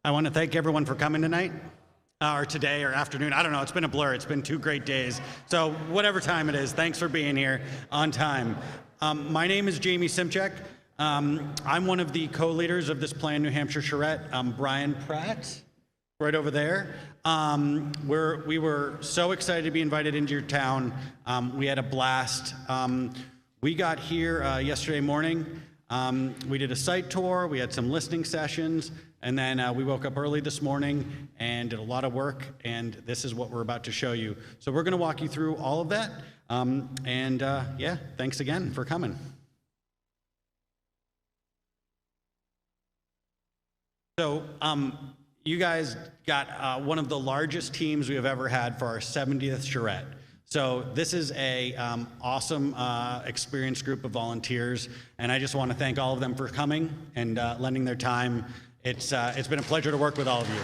I want to thank everyone for coming tonight, or today, or afternoon. I don't know, it's been a blur. It's been 2 great days. So whatever time it is, thanks for being here on time. My name is Jamie Simchek. I'm one of the co-leaders of this Plan New Hampshire Charrette. Brian Pratt, right over there. We were so excited to be invited into your town. We had a blast. We got here yesterday morning. We did a site tour, we had some listening sessions, and then we woke up early this morning and did a lot of work, and this is what we're about to show you. So we're going to walk you through all of that, yeah, thanks again for coming. So you guys got one of the largest teams we have ever had for our 70th Charrette. So this is a awesome, experienced group of volunteers, and I just want to thank all of them for coming and lending their time. It's been a pleasure to work with all of you.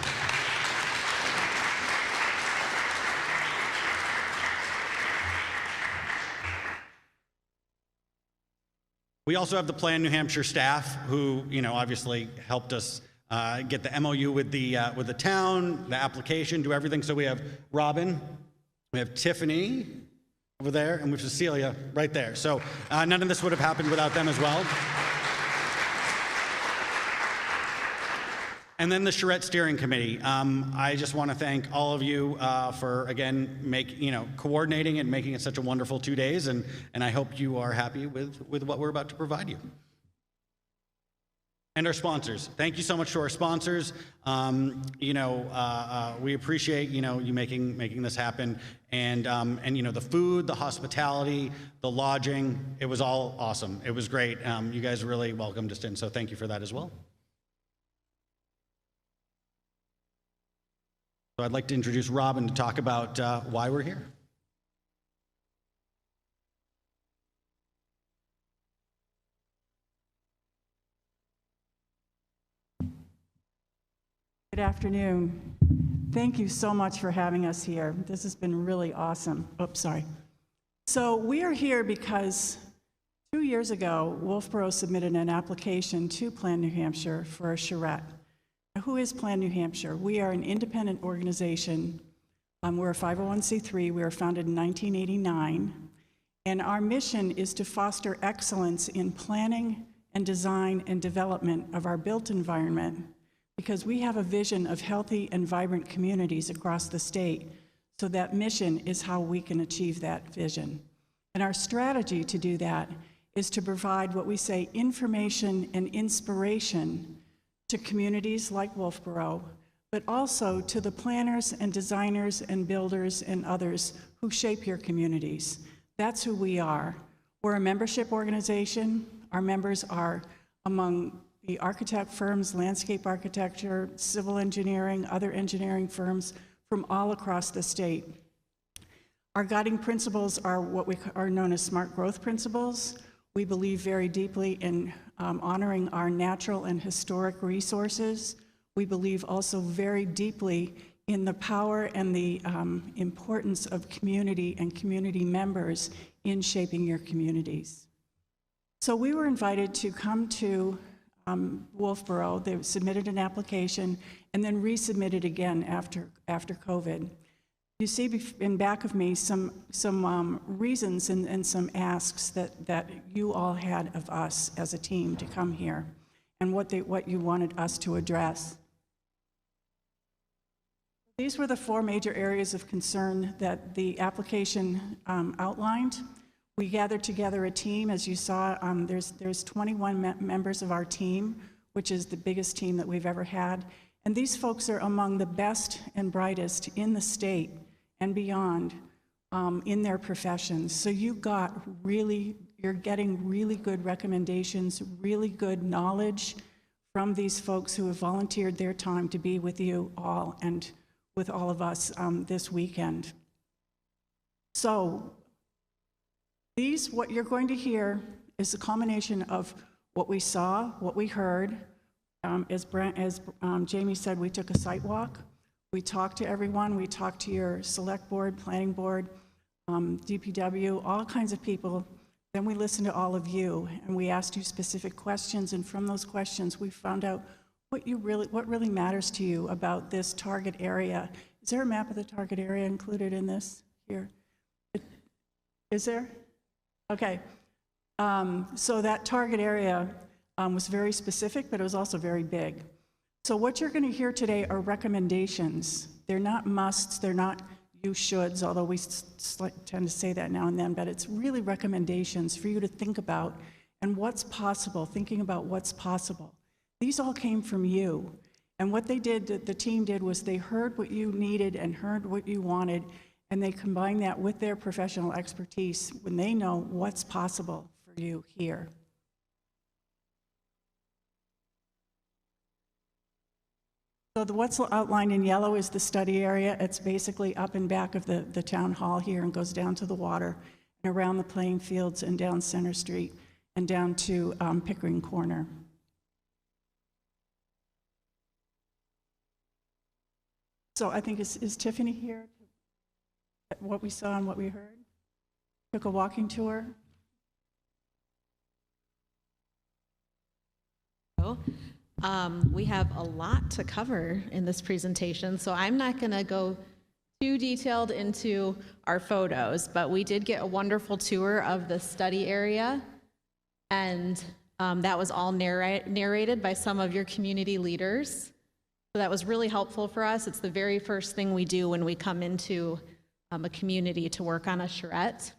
We also have the Plan New Hampshire staff who, obviously helped us get the MOU with the town, the application, do everything. So we have Robin. We have Tiffany over there, and we have Cecilia right there. So none of this would have happened without them as well. And then the Charrette Steering Committee. I just want to thank all of you for, again, coordinating and making it such a wonderful 2 days, and I hope you are happy with what we're about to provide you. And our sponsors. Thank you so much to our sponsors. We appreciate you making this happen, and the food, the hospitality, the lodging. It was all awesome. It was great. You guys really welcomed us in, so thank you for that as well. So I'd like to introduce Robin to talk about why we're here. Good afternoon. Thank you so much for having us here. This has been really awesome. Oops, sorry. So we are here because 2 years ago, Wolfeboro submitted an application to Plan New Hampshire for a charrette. Now, who is Plan New Hampshire? We are an independent organization. We're a 501c3. We were founded in 1989. And our mission is to foster excellence in planning and design and development of our built environment, because we have a vision of healthy and vibrant communities across the state. So that mission is how we can achieve that vision. And our strategy to do that is to provide what we say information and inspiration to communities like Wolfeboro, but also to the planners and designers and builders and others who shape your communities. That's who we are. We're a membership organization. Our members are among the architect firms, landscape architecture, civil engineering, other engineering firms from all across the state. Our guiding principles are what we are known as smart growth principles. We believe very deeply in honoring our natural and historic resources. We believe also very deeply in the power and the importance of community and community members in shaping your communities. So we were invited to come to Wolfeboro. They submitted an application and then resubmitted again after COVID. You see in back of me some reasons and some asks that you all had of us as a team to come here, and what you wanted us to address. These were the 4 major areas of concern that the application outlined. We gathered together a team. As you saw, there's 21 members of our team, which is the biggest team that we've ever had. And these folks are among the best and brightest in the state and beyond in their professions. So you're getting really good recommendations, really good knowledge from these folks who have volunteered their time to be with you all and with all of us this weekend. So what you're going to hear is a combination of what we saw, what we heard. As Jamie said, we took a site walk. We talked to everyone. We talked to your select board, planning board, DPW, all kinds of people. Then we listened to all of you, and we asked you specific questions, and from those questions, we found out what really matters to you about this target area. Is there a map of the target area included in this here? Is there? Okay. So that target area was very specific, but it was also very big. So what you're going to hear today are recommendations. They're not musts, they're not you shoulds, although we tend to say that now and then, but it's really recommendations for you to think about and what's possible, thinking about what's possible. These all came from you. And what they did, the team did, was they heard what you needed and heard what you wanted, and they combined that with their professional expertise when they know what's possible for you here. So what's outlined in yellow is the study area. It's basically up and back of the town hall here and goes down to the water and around the playing fields and down Center Street and down to Pickering Corner. So I think, is Tiffany here? What we saw and what we heard? Took a walking tour. We have a lot to cover in this presentation, so I'm not going to go too detailed into our photos, but we did get a wonderful tour of the study area, and that was all narrated by some of your community leaders. So that was really helpful for us. It's the very first thing we do when we come into a community to work on a charrette.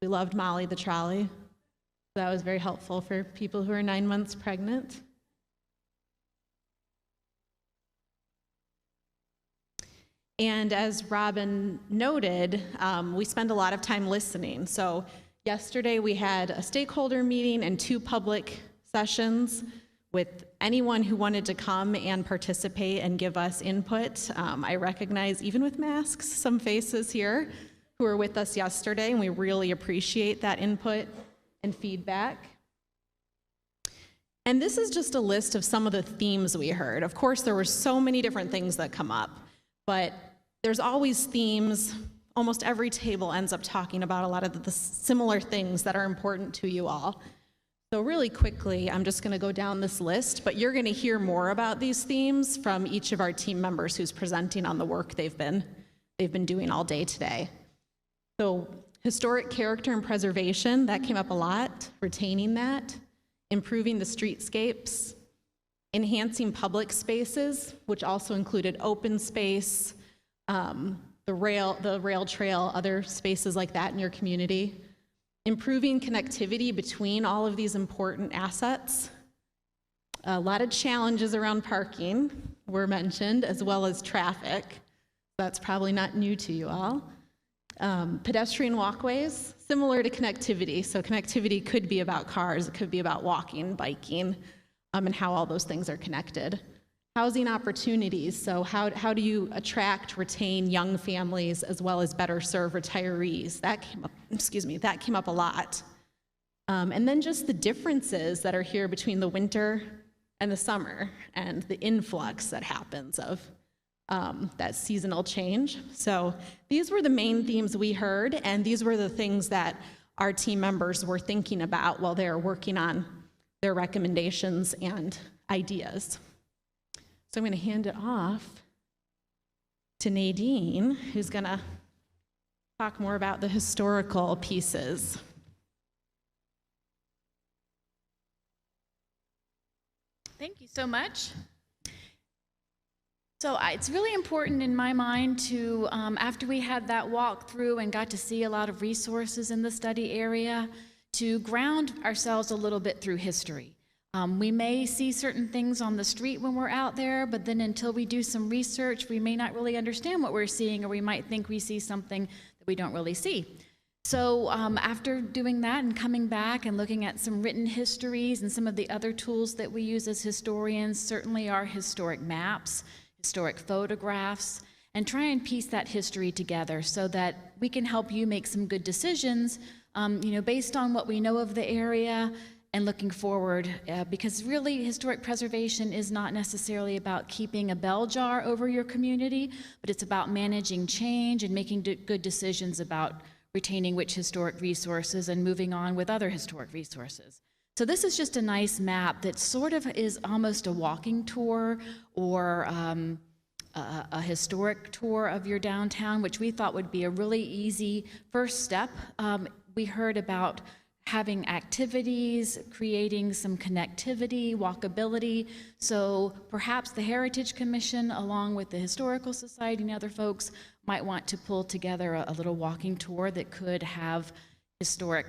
We loved Molly the trolley. That was very helpful for people who are 9 months pregnant. And as Robin noted, we spend a lot of time listening. So yesterday we had a stakeholder meeting and 2 public sessions with anyone who wanted to come and participate and give us input. I recognize, even with masks, some faces here who were with us yesterday, and we really appreciate that input and feedback. And this is just a list of some of the themes we heard. Of course, there were so many different things that come up, but there's always themes. Almost every table ends up talking about a lot of the similar things that are important to you all. So really quickly, I'm just gonna go down this list, but you're gonna hear more about these themes from each of our team members who's presenting on the work they've been doing all day today. So historic character and preservation, that came up a lot, retaining that, improving the streetscapes, enhancing public spaces, which also included open space, the rail trail, other spaces like that in your community, improving connectivity between all of these important assets. A lot of challenges around parking were mentioned, as well as traffic. That's probably not new to you all. Pedestrian walkways, similar to connectivity. So connectivity could be about cars, it could be about walking, biking, and how all those things are connected. Housing opportunities, so how do you attract, retain young families as well as better serve retirees? That came up a lot. And then just the differences that are here between the winter and the summer and the influx that happens of that seasonal change. So these were the main themes we heard, and these were the things that our team members were thinking about while they were working on their recommendations and ideas. So I'm going to hand it off to Nadine, who's going to talk more about the historical pieces. Thank you so much. So it's really important in my mind to, after we had that walk through and got to see a lot of resources in the study area, to ground ourselves a little bit through history. We may see certain things on the street when we're out there, but then until we do some research, we may not really understand what we're seeing, or we might think we see something that we don't really see. So after doing that and coming back and looking at some written histories and some of the other tools that we use as historians, certainly our historic maps, historic photographs, and try and piece that history together so that we can help you make some good decisions, based on what we know of the area and looking forward, because really historic preservation is not necessarily about keeping a bell jar over your community, but it's about managing change and making good decisions about retaining which historic resources and moving on with other historic resources. So this is just a nice map that sort of is almost a walking tour or a historic tour of your downtown, which we thought would be a really easy first step. We heard about having activities, creating some connectivity, walkability. So perhaps the Heritage Commission, along with the Historical Society and other folks, might want to pull together a little walking tour that could have historic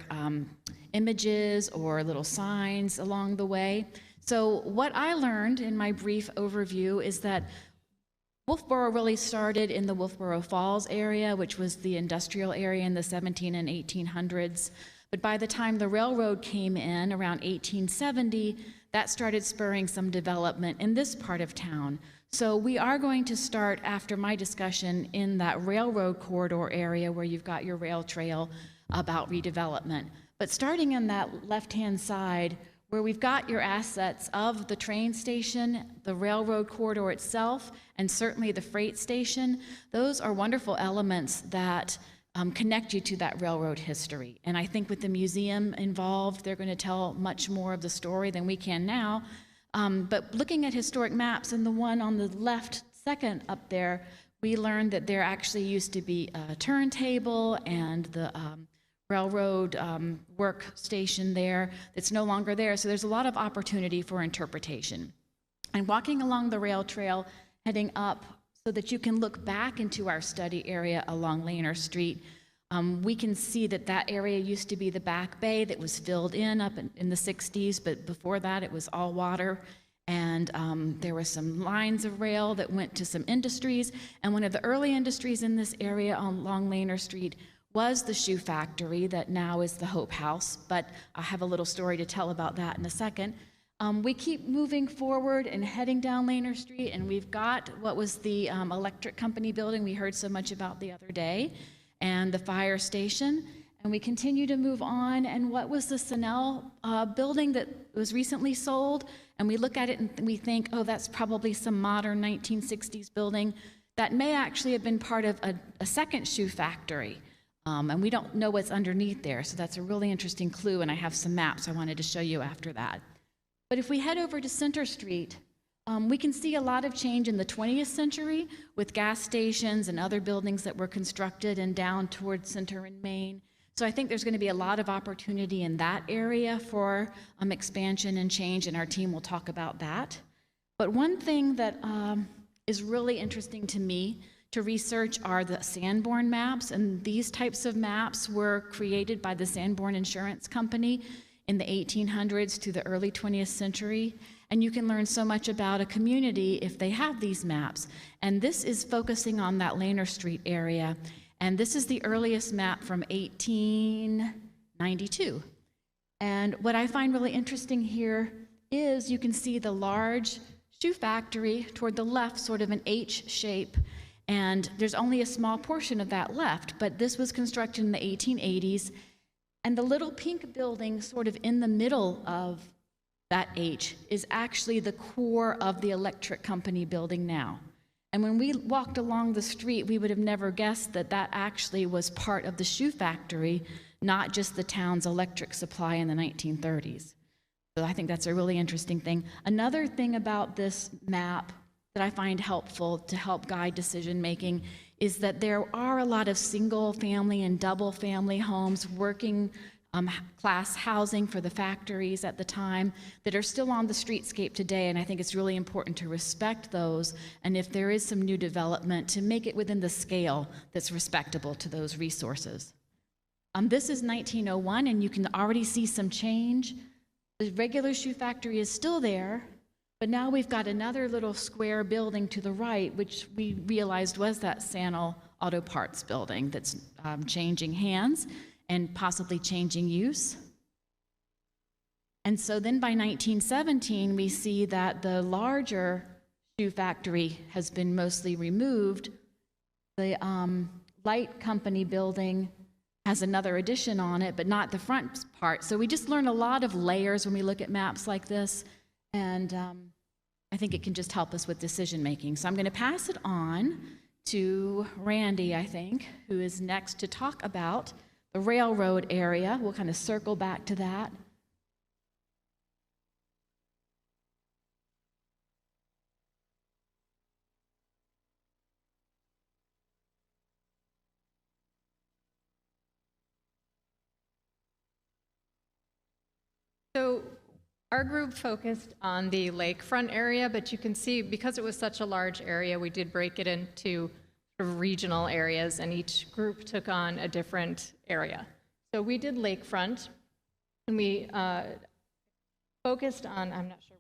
images or little signs along the way. So what I learned in my brief overview is that Wolfeboro really started in the Wolfeboro Falls area, which was the industrial area in the 17 and 1800s. But by the time the railroad came in, around 1870, that started spurring some development in this part of town. So we are going to start, after my discussion, in that railroad corridor area where you've got your rail trail about redevelopment. But starting in that left-hand side, where we've got your assets of the train station, the railroad corridor itself, and certainly the freight station, those are wonderful elements that connect you to that railroad history. And I think with the museum involved, they're going to tell much more of the story than we can now. But looking at historic maps, and the one on the left second up there, we learned that there actually used to be a turntable and the railroad workstation there that's no longer there. So there's a lot of opportunity for interpretation. And walking along the rail trail, heading up so that you can look back into our study area along Lehner Street, we can see that that area used to be the back bay that was filled in up in the 60s, but before that it was all water. And there were some lines of rail that went to some industries. And one of the early industries in this area along Lehner Street was the shoe factory that now is the Hope House. But I have a little story to tell about that in a second. We keep moving forward and heading down Lehner Street, and we've got what was the electric company building we heard so much about the other day, and the fire station. And we continue to move on, and what was the Cinel building that was recently sold? And we look at it and we think, oh, that's probably some modern 1960s building. That may actually have been part of a second shoe factory. And we don't know what's underneath there, so that's a really interesting clue, and I have some maps I wanted to show you after that. But if we head over to Center Street, we can see a lot of change in the 20th century with gas stations and other buildings that were constructed and down towards Center and Main. So I think there's going to be a lot of opportunity in that area for expansion and change, and our team will talk about that. But one thing that is really interesting to me to research are the Sanborn Maps, and these types of maps were created by the Sanborn Insurance Company in the 1800s to the early 20th century. And you can learn so much about a community if they have these maps. And this is focusing on that Lehner Street area. And this is the earliest map from 1892. And what I find really interesting here is you can see the large shoe factory toward the left, sort of an H shape. And there's only a small portion of that left, but this was constructed in the 1880s. And the little pink building sort of in the middle of that H is actually the core of the electric company building now. And when we walked along the street, we would have never guessed that that actually was part of the shoe factory, not just the town's electric supply in the 1930s. So I think that's a really interesting thing. Another thing about this map that I find helpful to help guide decision making is that there are a lot of single family and double family homes, working class housing for the factories at the time that are still on the streetscape today, and I think it's really important to respect those, and if there is some new development, to make it within the scale that's respectable to those resources. This is 1901, and you can already see some change. The regular shoe factory is still there, but now we've got another little square building to the right, which we realized was that Cinel Auto Parts building that's changing hands and possibly changing use. And so then by 1917, we see that the larger shoe factory has been mostly removed. The light company building has another addition on it, but not the front part. So we just learn a lot of layers when we look at maps like this, and I think it can just help us with decision making. So I'm going to pass it on to Randy, I think, who is next to talk about the railroad area. We'll kind of circle back to that. Our group focused on the lakefront area, but you can see because it was such a large area, we did break it into sort of regional areas, and each group took on a different area. So we did lakefront, and we focused on, I'm not sure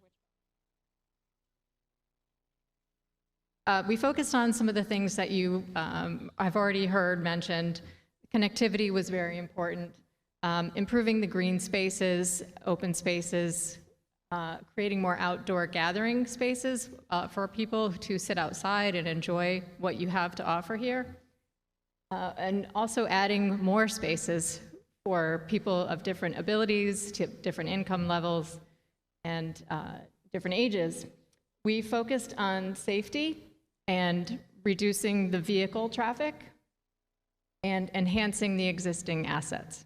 which. We focused on some of the things that you I've already heard mentioned. Connectivity was very important. Improving the green spaces, open spaces, creating more outdoor gathering spaces for people to sit outside and enjoy what you have to offer here. And also adding more spaces for people of different abilities, to different income levels, and different ages. We focused on safety and reducing the vehicle traffic and enhancing the existing assets.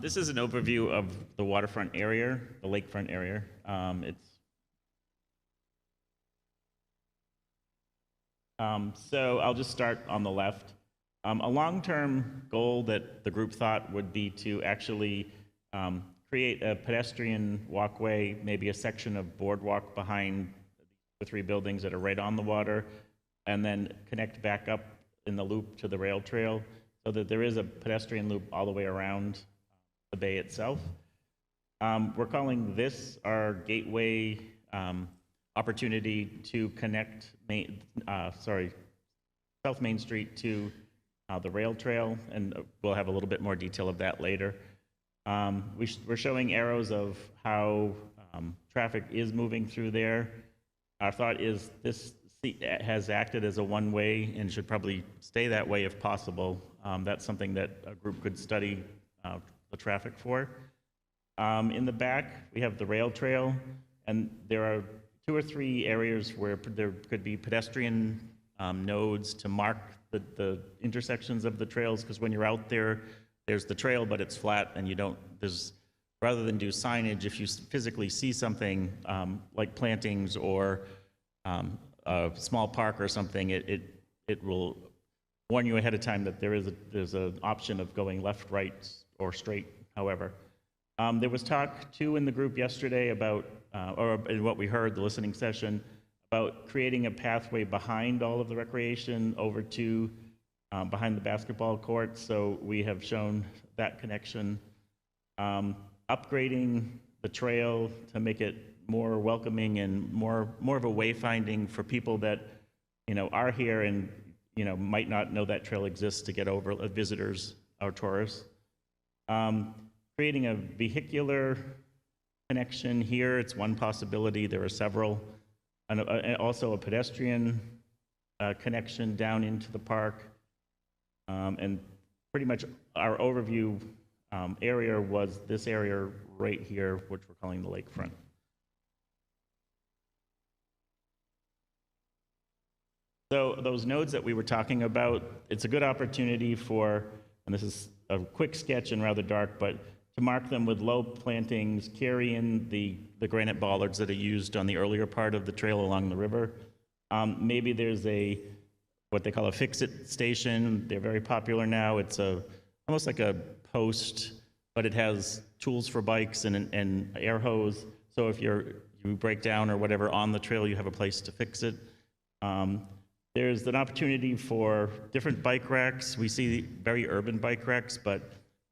This is an overview of the waterfront area, the lakefront area. So I'll just start on the left. A long-term goal that the group thought would be to actually create a pedestrian walkway, maybe a section of boardwalk behind the three buildings that are right on the water, and then connect back up in the loop to the rail trail so that there is a pedestrian loop all the way around the bay itself. We're calling this our gateway opportunity to connect South Main Street to the rail trail, and we'll have a little bit more detail of that later. We're showing arrows of how traffic is moving through there. Our thought is this has acted as a one-way and should probably stay that way if possible. That's something that a group could study the traffic for. In the back, we have the rail trail, and there are 2 or 3 areas where there could be pedestrian nodes to mark the intersections of the trails, because when you're out there, there's the trail, but it's flat, and you don't, rather than do signage, if you physically see something like plantings or a small park or something, it will warn you ahead of time that there's an option of going left, right, or straight, however. There was talk, too, in the group yesterday about, or in what we heard, the listening session, about creating a pathway behind all of the recreation over to behind the basketball court. So we have shown that connection. Upgrading the trail to make it more welcoming and more of a wayfinding for people that, are here and, might not know that trail exists to get over, visitors or tourists. Creating a vehicular connection here, it's one possibility. There are several. And also a pedestrian connection down into the park. And pretty much our overview area was this area right here, which we're calling the lakefront. So those nodes that we were talking about, it's a good opportunity for, and this is a quick sketch and rather dark, but to mark them with low plantings, carry in the granite bollards that are used on the earlier part of the trail along the river. Maybe there's what they call a fix-it station. They're very popular now. It's almost like a post, but it has tools for bikes and an air hose. So if you break down or whatever on the trail, you have a place to fix it. There's an opportunity for different bike racks. We see very urban bike racks, but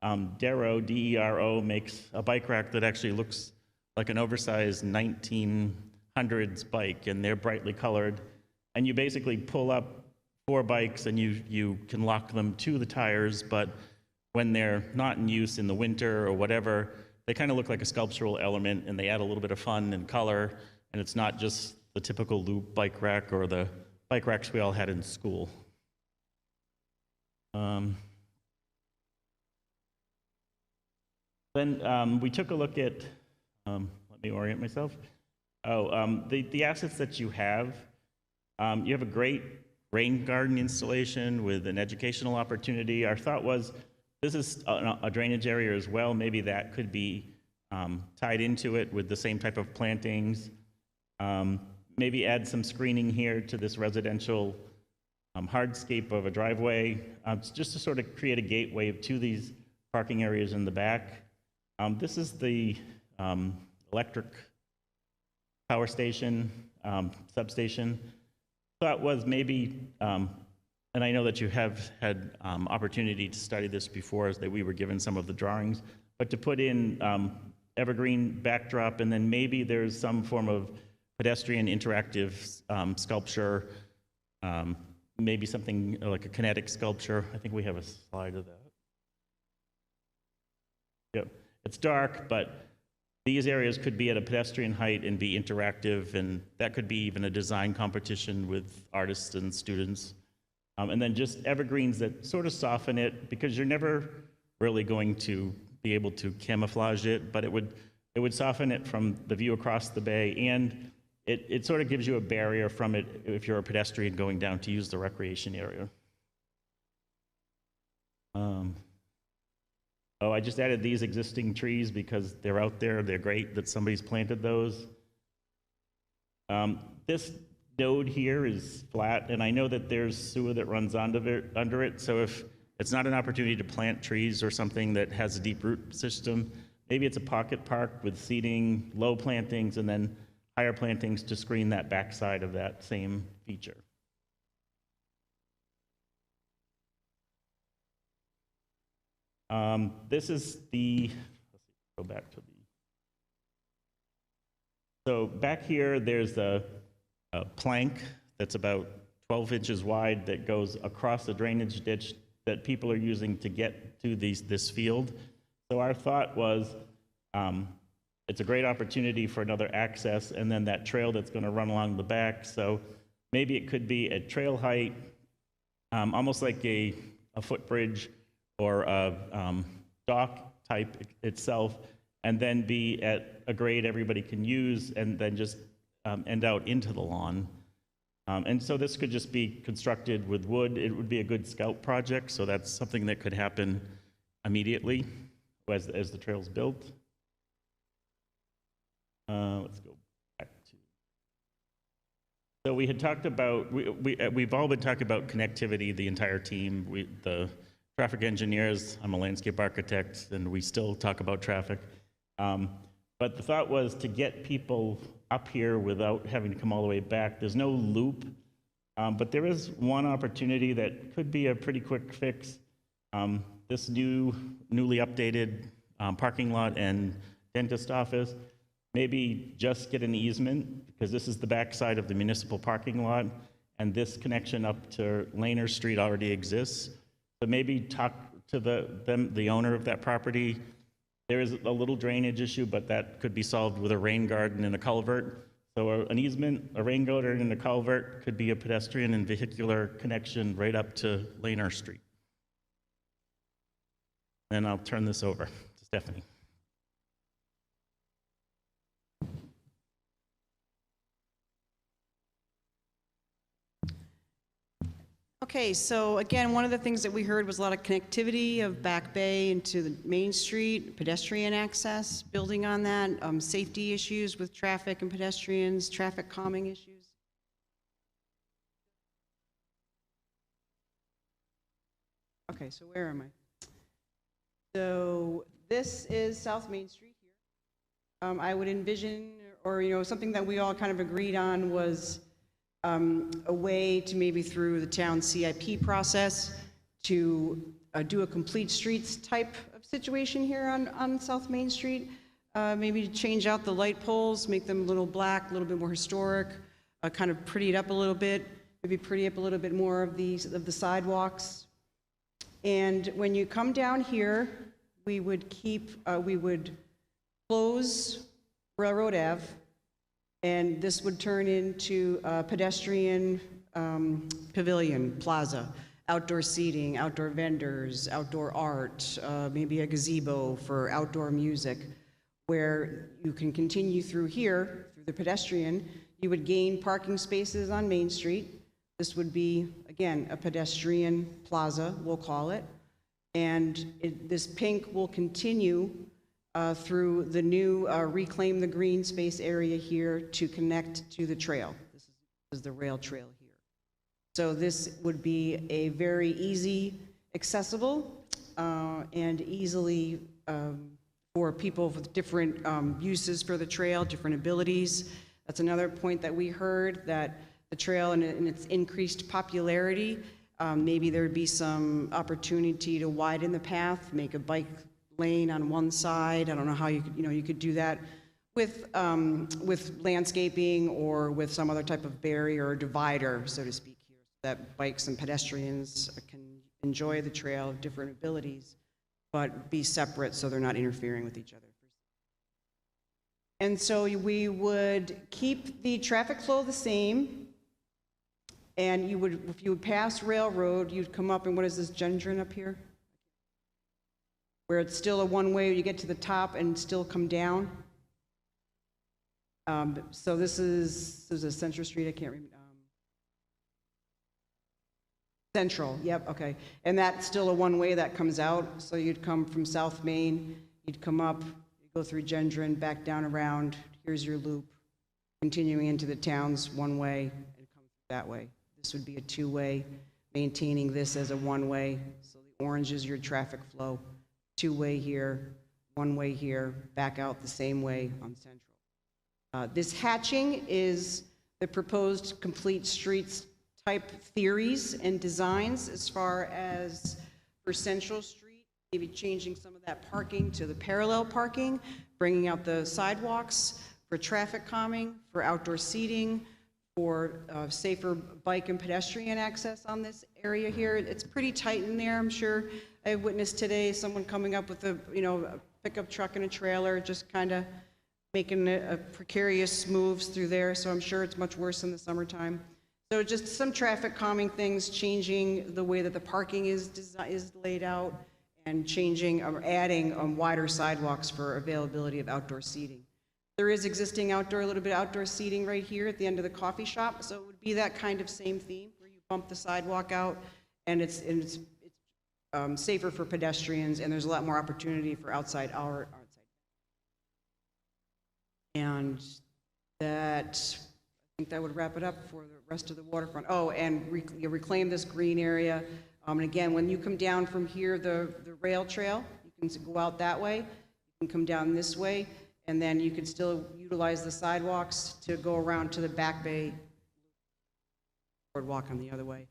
Dero, D-E-R-O, makes a bike rack that actually looks like an oversized 1900s bike, and they're brightly colored. And you basically pull up 4 bikes, and you can lock them to the tires, but when they're not in use in the winter or whatever, they kind of look like a sculptural element, and they add a little bit of fun and color, and it's not just the typical loop bike rack or the bike racks we all had in school. Then we took a look at, let me orient myself. The assets that you have a great rain garden installation with an educational opportunity. Our thought was, this is a drainage area as well. Maybe that could be tied into it with the same type of plantings. Maybe add some screening here to this residential hardscape of a driveway, just to sort of create a gateway to these parking areas in the back. This is the electric power station, substation. Thought was maybe, and I know that you have had opportunity to study this before, as that we were given some of the drawings, but to put in evergreen backdrop, and then maybe there's some form of pedestrian interactive sculpture, maybe something like a kinetic sculpture. I think we have a slide of that. Yep, it's dark, but these areas could be at a pedestrian height and be interactive, and that could be even a design competition with artists and students. And then just evergreens that sort of soften it, because you're never really going to be able to camouflage it, but it would soften it from the view across the bay, and it sort of gives you a barrier from it if you're a pedestrian going down to use the recreation area. Oh, I just added these existing trees because they're out there. They're great that somebody's planted those. This node here is flat, and I know that there's sewer that runs under it, so if it's not an opportunity to plant trees or something that has a deep root system, maybe it's a pocket park with seating, low plantings, and then higher plantings to screen that backside of that same feature. This is the, let's go back to the, so back here there's a plank that's about 12 inches wide that goes across the drainage ditch that people are using to get to this field. So our thought was, it's a great opportunity for another access, and then that trail that's going to run along the back. So maybe it could be at trail height, almost like a footbridge or a dock type itself, and then be at a grade everybody can use, and then just end out into the lawn. And so this could just be constructed with wood. It would be a good scout project, so that's something that could happen immediately as the trail's built. Let's go back to. So we had talked about, we've all been talking about connectivity, the entire team, the traffic engineers, I'm a landscape architect, and we still talk about traffic. But the thought was to get people up here without having to come all the way back. There's no loop, but there is one opportunity that could be a pretty quick fix. This newly updated parking lot and dentist office, maybe just get an easement, because this is the backside of the municipal parking lot, and this connection up to Lehner Street already exists. So maybe talk to the owner of that property. There is a little drainage issue, but that could be solved with a rain garden and a culvert. So an easement, a rain garden, and a culvert could be a pedestrian and vehicular connection right up to Lehner Street. And I'll turn this over to Stephanie. Okay, so again, one of the things that we heard was a lot of connectivity of Back Bay into the Main Street, pedestrian access, building on that, safety issues with traffic and pedestrians, traffic calming issues. Okay, so where am I? So this is South Main Street here. I would envision, or something that we all kind of agreed on was a way to maybe through the town CIP process to do a complete streets type of situation here on South Main Street. Maybe change out the light poles, make them a little black, a little bit more historic, kind of pretty it up a little bit, maybe pretty up a little bit more of the sidewalks. And when you come down here, we would close Railroad Ave, and this would turn into a pedestrian pavilion plaza, outdoor seating, outdoor vendors, outdoor art, maybe a gazebo for outdoor music, where you can continue through here, through the pedestrian. You would gain parking spaces on Main Street. This would be, again, a pedestrian plaza, we'll call it. And this pink will continue through the new Reclaim the Green Space area here to connect to the trail. This is the rail trail here. So this would be a very easy, accessible, and easily for people with different uses for the trail, different abilities. That's another point that we heard, that the trail and its increased popularity, maybe there would be some opportunity to widen the path, make a bike lane on one side. I don't know how you could, you could do that with landscaping or with some other type of barrier or divider, so to speak, here, so that bikes and pedestrians can enjoy the trail of different abilities, but be separate so they're not interfering with each other. And so we would keep the traffic flow the same, and you would, if you would pass Railroad, you'd come up, and what is this, Gendron up here? Where it's still a one-way, you get to the top and still come down. So this is a Central Street, I can't remember. Central, yep, okay. And that's still a one-way that comes out, so you'd come from South Main, you'd come up, you'd go through Gendron, back down around, here's your loop, continuing into the towns one-way, and come that way. This would be a two-way, maintaining this as a one-way, so the orange is your traffic flow, two-way here, one-way here, back out the same way on Central. This hatching is the proposed complete streets type theories and designs as far as for Central Street, maybe changing some of that parking to the parallel parking, bringing out the sidewalks for traffic calming, for outdoor seating, for safer bike and pedestrian access on this area here. It's pretty tight in there. I'm sure I witnessed today someone coming up with a pickup truck and a trailer, just kind of making precarious moves through there. So I'm sure it's much worse in the summertime. So just some traffic calming things, changing the way that the parking is laid out, and changing or adding wider sidewalks for availability of outdoor seating. There is existing a little bit of outdoor seating right here at the end of the coffee shop, so it would be that kind of same theme where you bump the sidewalk out, and it's safer for pedestrians, and there's a lot more opportunity for outside. And that, I think that would wrap it up for the rest of the waterfront. Oh, and reclaim this green area. And again, when you come down from here, the rail trail, you can go out that way, you can come down this way, and then you can still utilize the sidewalks to go around to the back bay boardwalk on the other way.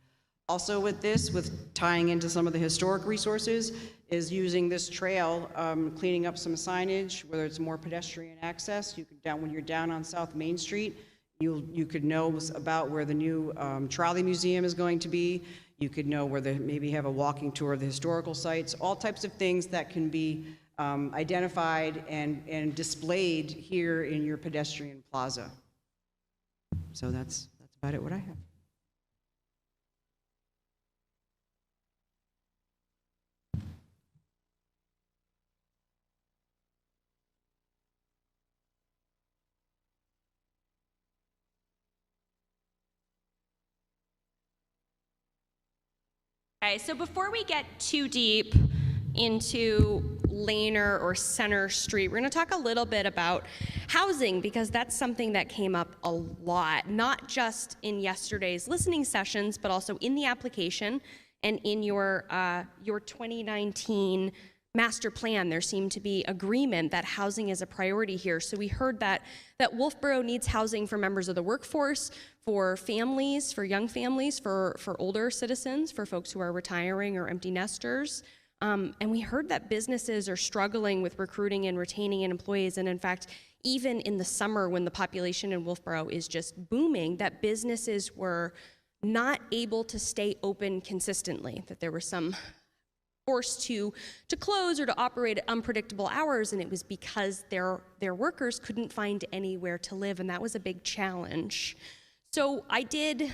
Also with this, with tying into some of the historic resources, is using this trail, cleaning up some signage, whether it's more pedestrian access. You can when you're down on South Main Street, you could know about where the new trolley museum is going to be. You could know where maybe have a walking tour of the historical sites, all types of things that can be identified and displayed here in your pedestrian plaza. So that's about it, what I have. Okay, so before we get too deep into Lehner or Center Street, we're going to talk a little bit about housing, because that's something that came up a lot, not just in yesterday's listening sessions, but also in the application and in your 2019 master plan. There seemed to be agreement that housing is a priority here. So we heard that Wolfeboro needs housing for members of the workforce, for families, for young families, for older citizens, for folks who are retiring or empty nesters. And we heard that businesses are struggling with recruiting and retaining employees. And in fact, even in the summer when the population in Wolfeboro is just booming, that businesses were not able to stay open consistently, that there were some forced to close or to operate at unpredictable hours, and it was because their workers couldn't find anywhere to live, and that was a big challenge. So I did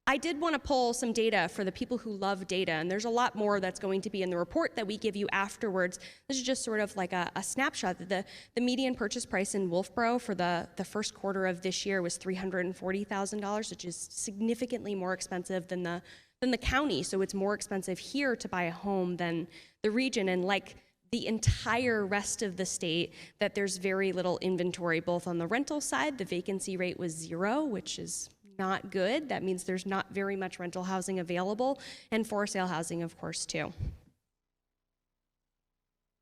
want to pull some data for the people who love data, and there's a lot more that's going to be in the report that we give you afterwards. This is just sort of like a snapshot. The median purchase price in Wolfeboro for the first quarter of this year was $340,000, which is significantly more expensive than the county. So it's more expensive here to buy a home than the region. And like the entire rest of the state, that there's very little inventory, both on the rental side. The vacancy rate was 0, which is not good. That means there's not very much rental housing available, and for sale housing, of course, too.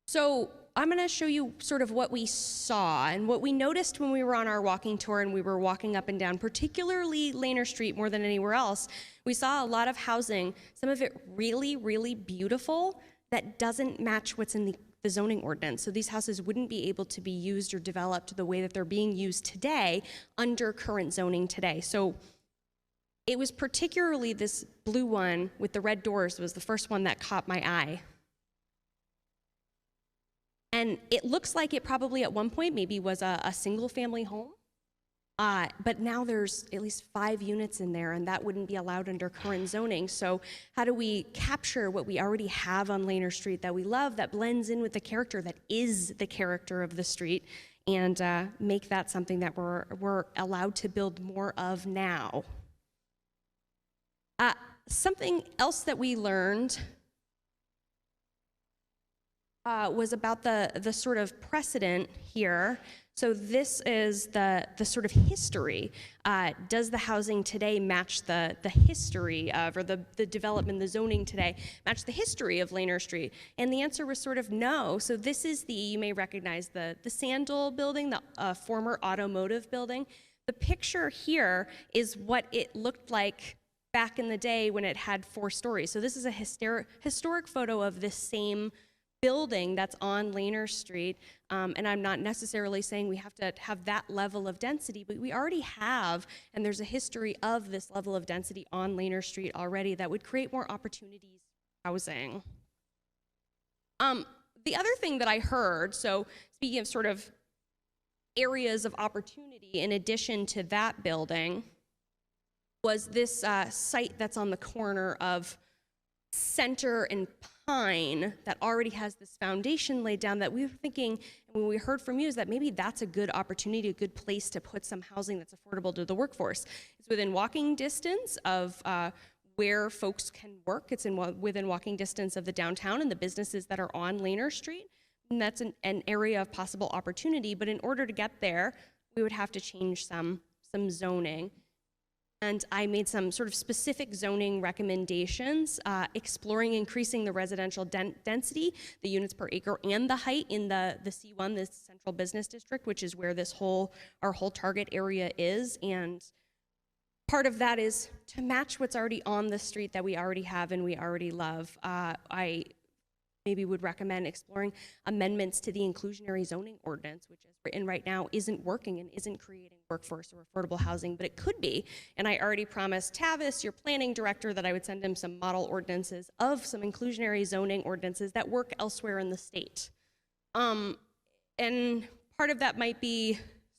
So I'm going to show you sort of what we saw and what we noticed when we were on our walking tour and we were walking up and down, particularly Lehner Street more than anywhere else. We saw a lot of housing, some of it really, really beautiful, that doesn't match what's in the zoning ordinance. So these houses wouldn't be able to be used or developed the way that they're being used today under current zoning today. So it was particularly this blue one with the red doors was the first one that caught my eye. And it looks like it probably at one point maybe was a single family home, but now there's at least 5 units in there, and that wouldn't be allowed under current zoning. So how do we capture what we already have on Lehner Street that we love, that blends in with the character, that is the character of the street, and make that something that we're allowed to build more of now? Something else that we learned was about the sort of precedent here. So this is the sort of history. Does the housing today match the history of, or the development, the zoning today, match the history of Lehner Street? And the answer was sort of no. So this is you may recognize the Cinel Building, the former automotive building. The picture here is what it looked like back in the day when it had 4 stories. So this is a historic photo of this same building that's on Lehner Street, and I'm not necessarily saying we have to have that level of density, but we already have, and there's a history of this level of density on Lehner Street already that would create more opportunities for housing. The other thing that I heard, so speaking of sort of areas of opportunity in addition to that building, was this site that's on the corner of Center and Pine that already has this foundation laid down, that we were thinking, and when we heard from you, is that maybe that's a good opportunity, a good place to put some housing that's affordable to the workforce. It's within walking distance of where folks can work. It's within walking distance of the downtown and the businesses that are on Lehner Street. And that's an area of possible opportunity, but in order to get there, we would have to change some zoning. And I made some sort of specific zoning recommendations, exploring increasing the residential density, the units per acre, and the height in the C1, the Central Business District, which is where our whole target area is. And part of that is to match what's already on the street that we already have and we already love. I maybe would recommend exploring amendments to the inclusionary zoning ordinance, which is written right now isn't working and isn't creating workforce or affordable housing, but it could be. And I already promised Tavis, your planning director, that I would send him some model ordinances of some inclusionary zoning ordinances that work elsewhere in the state. And part of that might be,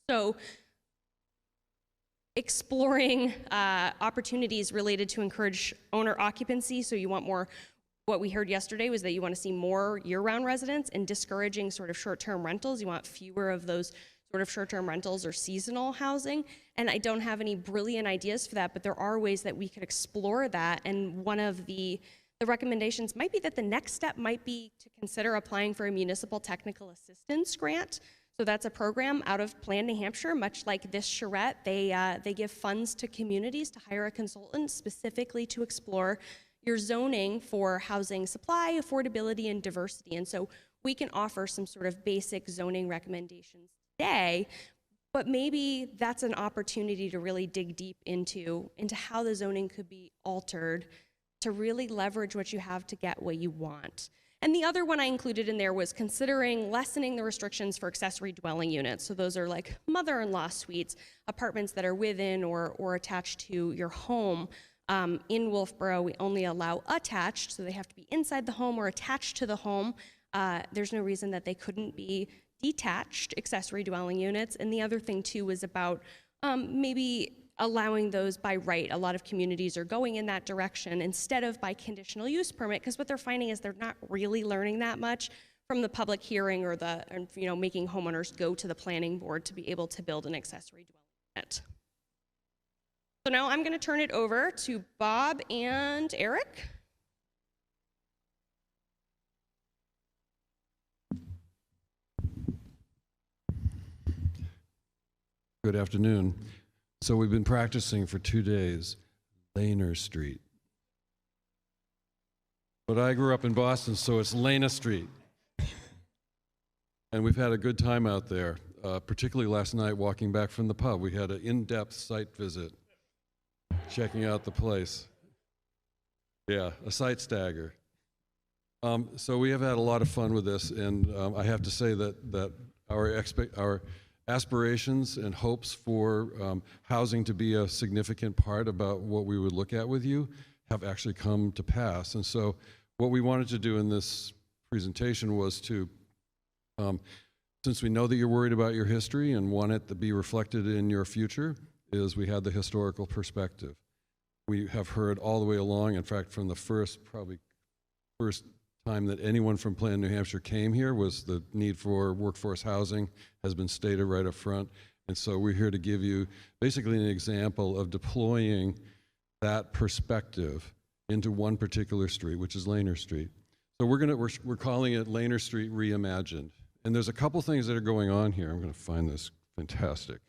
so exploring opportunities related to encourage owner occupancy. So you want more. What we heard yesterday was that you want to see more year-round residents, and discouraging sort of short-term rentals. You want fewer of those sort of short-term rentals or seasonal housing. And I don't have any brilliant ideas for that, but there are ways that we could explore that. And one of the recommendations might be that the next step might be to consider applying for a municipal technical assistance grant. So that's a program out of Plan New Hampshire, much like this Charrette. They give funds to communities to hire a consultant specifically to explore your zoning for housing supply, affordability, and diversity. And so we can offer some sort of basic zoning recommendations today, but maybe that's an opportunity to really dig deep into how the zoning could be altered to really leverage what you have to get what you want. And the other one I included in there was considering lessening the restrictions for accessory dwelling units. So those are like mother-in-law suites, apartments that are within or attached to your home. In Wolfeboro, we only allow attached, so they have to be inside the home or attached to the home. There's no reason that they couldn't be detached accessory dwelling units. And the other thing too was about maybe allowing those by right. A lot of communities are going in that direction instead of by conditional use permit, because what they're finding is they're not really learning that much from the public hearing or making homeowners go to the planning board to be able to build an accessory dwelling unit. So now I'm going to turn it over to Bob and Eric. Good afternoon. So we've been practicing for 2 days, Lehner Street. But I grew up in Boston, so it's Lehner Street. And we've had a good time out there, particularly last night walking back from the pub. We had an in-depth site visit, checking out the place. Yeah, a site stagger. So we have had a lot of fun with this, and I have to say that our aspirations and hopes for housing to be a significant part about what we would look at with you have actually come to pass. And so what we wanted to do in this presentation was to, since we know that you're worried about your history and want it to be reflected in your future, is we had the historical perspective. We have heard all the way along, in fact, from the first time that anyone from Plan New Hampshire came here, was the need for workforce housing has been stated right up front. And so we're here to give you basically an example of deploying that perspective into one particular street, which is Lehner Street. So we're calling it Lehner Street Reimagined. And there's a couple things that are going on here. I'm going to find this fantastic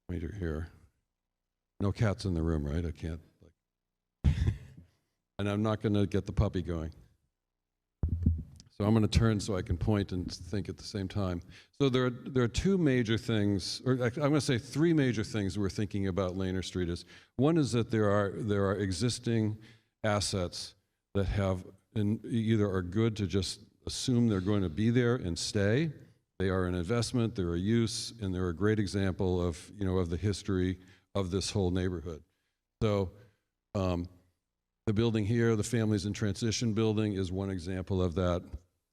pointer here. No cats in the room, right? I can't. And I'm not going to get the puppy going. So I'm going to turn so I can point and think at the same time. So there are two major things, or I'm going to say three major things we're thinking about Lehner Street. One is that there are existing assets that have either are good to just assume they're going to be there and stay. They are an investment, they're a use, and they're a great example of the history of this whole neighborhood. So the building here, the Families in Transition building, is one example of that.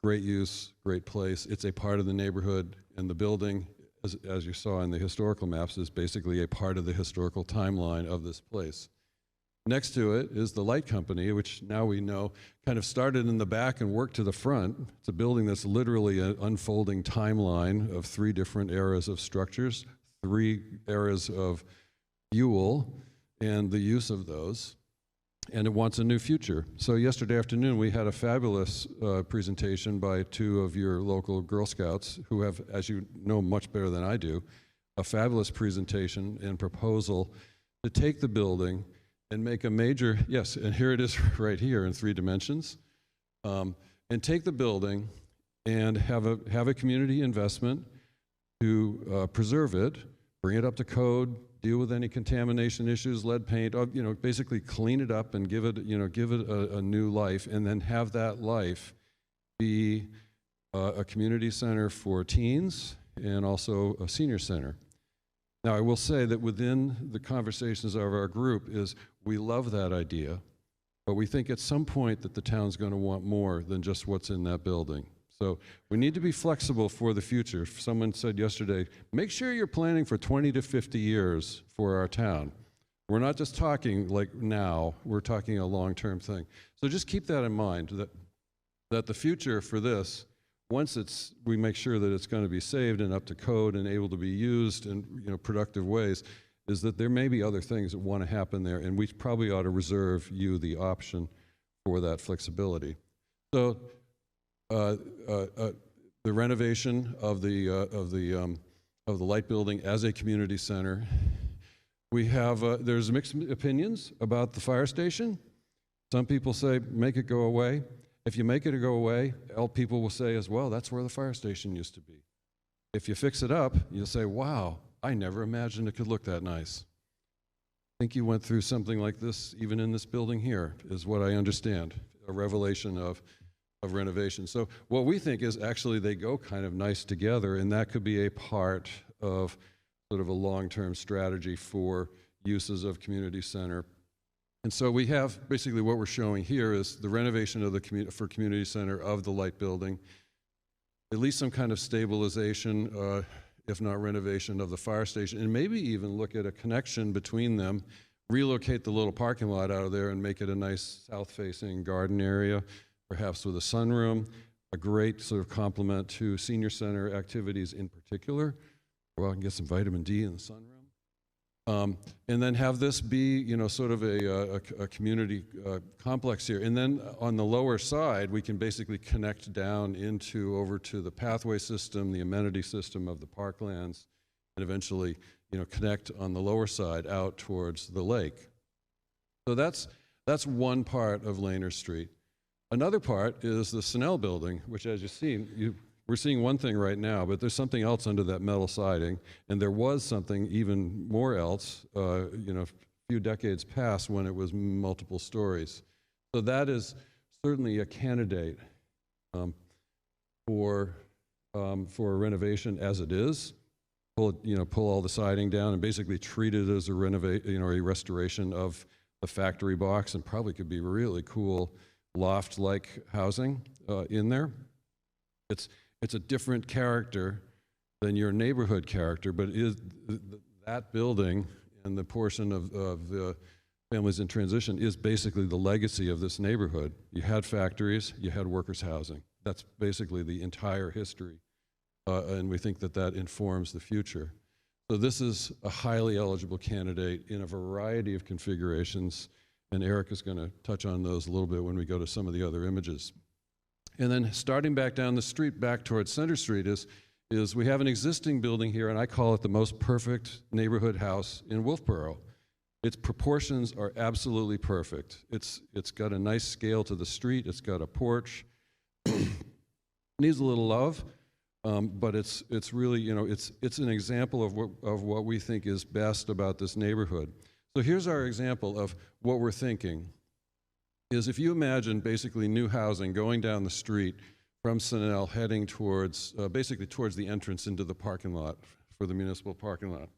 Great use, great place. It's a part of the neighborhood, and the building, as you saw in the historical maps, is basically a part of the historical timeline of this place. Next to it is the light company, which now we know kind of started in the back and worked to the front. It's a building that's literally an unfolding timeline of 3 different eras of structures, 3 eras of fuel and the use of those. And it wants a new future. So yesterday afternoon, we had a fabulous presentation by 2 of your local Girl Scouts who have, as you know much better than I do, a fabulous presentation and proposal to take the building and make a major, yes, and here it is right here in 3 dimensions, and take the building and have a community investment to preserve it, bring it up to code, deal with any contamination issues, lead paint, basically clean it up and give it a new life, and then have that life be a community center for teens and also a senior center. Now, I will say that within the conversations of our group is we love that idea, but we think at some point that the town's going to want more than just what's in that building. So we need to be flexible for the future. Someone said yesterday, make sure you're planning for 20 to 50 years for our town. We're not just talking like now, we're talking a long-term thing. So just keep that in mind, that the future for this, once we make sure that it's going to be saved and up to code and able to be used in productive ways, is that there may be other things that want to happen there, and we probably ought to reserve you the option for that flexibility. So the renovation of the light building as a community center. We have there's mixed opinions about the fire station. Some people say make it go away. If you make it go away, all people will say is, well, that's where the fire station used to be. If you fix it up, you'll say, wow, I never imagined it could look that nice. I think you went through something like this even in this building here, is what I understand, a revelation of renovation. So what we think is actually they go kind of nice together, and that could be a part of sort of a long-term strategy for uses of community center. And so we have basically what we're showing here is the renovation of the community center of the light building, at least some kind of stabilization, if not renovation of the fire station, and maybe even look at a connection between them, relocate the little parking lot out of there and make it a nice south-facing garden area, perhaps with a sunroom, a great sort of complement to senior center activities in particular. Well, I can get some vitamin D in the sunroom. And then have this be, sort of a community complex here. And then on the lower side, we can basically connect down over to the pathway system, the amenity system of the parklands, and eventually, connect on the lower side out towards the lake. So that's one part of Lehner Street. Another part is the Cinel Building, which, as you see, we're seeing one thing right now, but there's something else under that metal siding, and there was something even more else, a few decades past when it was multiple stories. So that is certainly a candidate for a renovation as it is. Pull all the siding down and basically treat it as a a restoration of the factory box, and probably could be really cool loft-like housing in there. It's a different character than your neighborhood character, but that building and the portion of the families in transition is basically the legacy of this neighborhood. You had factories, you had workers' housing. That's basically the entire history, and we think that informs the future. So this is a highly eligible candidate in a variety of configurations, and Eric is going to touch on those a little bit when we go to some of the other images. And then starting back down the street, back towards Center Street, is we have an existing building here, and I call it the most perfect neighborhood house in Wolfeboro. Its proportions are absolutely perfect. It's got a nice scale to the street. It's got a porch. Needs a little love, but it's really, it's an example of what we think is best about this neighborhood. So here's our example of what we're thinking. Is if you imagine basically new housing going down the street from Cinel heading towards, basically towards the entrance into the parking lot for the municipal parking lot,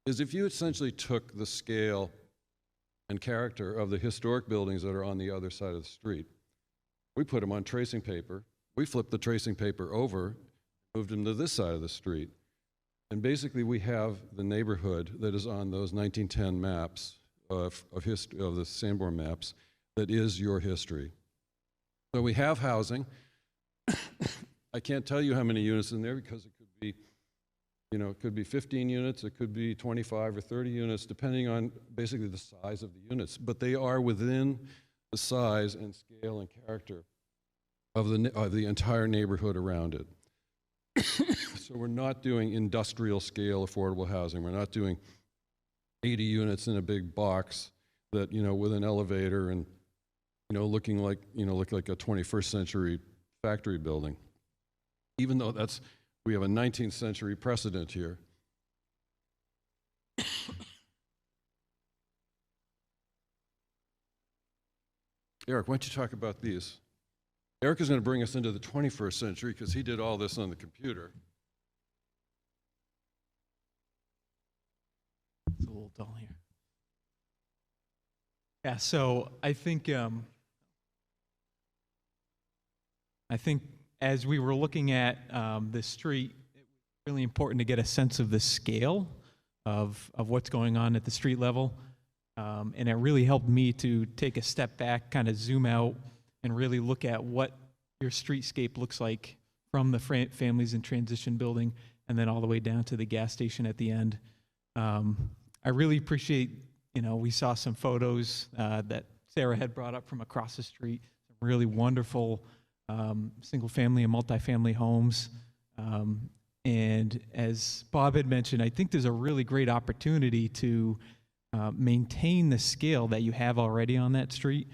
is if you essentially took the scale and character of the historic buildings that are on the other side of the street, we put them on tracing paper, we flipped the tracing paper over, moved them to this side of the street, and basically we have the neighborhood that is on those 1910 maps of the Sanborn Maps that is your history. So we have housing. I can't tell you how many units in there because it could be, it could be 15 units, it could be 25 or 30 units, depending on basically the size of the units. But they are within the size and scale and character of the entire neighborhood around it. So we're not doing industrial scale affordable housing. We're not doing 80 units in a big box that, with an elevator and, looking like, look like a 21st century factory building. Even though we have a 19th century precedent here. Eric, why don't you talk about these? Eric is going to bring us into the 21st century because he did all this on the computer. It's a little dull here. Yeah, so I think as we were looking at the street, it was really important to get a sense of the scale of what's going on at the street level. And it really helped me to take a step back, kind of zoom out, and really look at what your streetscape looks like from the Families in Transition building and then all the way down to the gas station at the end. I really appreciate, we saw some photos that Sarah had brought up from across the street, some really wonderful single-family and multifamily homes. And as Bob had mentioned, I think there's a really great opportunity to maintain the scale that you have already on that street.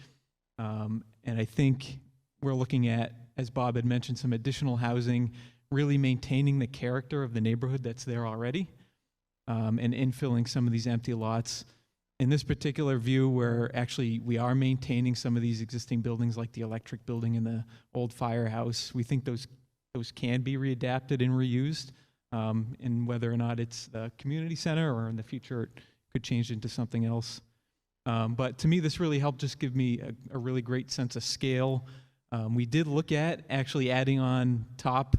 And I think we're looking at, as Bob had mentioned, some additional housing, really maintaining the character of the neighborhood that's there already, and infilling some of these empty lots. In this particular view, where actually we are maintaining some of these existing buildings like the electric building and the old firehouse, we think those can be readapted and reused, and whether or not it's the community center or in the future it could change into something else. But to me, this really helped just give me a really great sense of scale. We did look at actually adding on top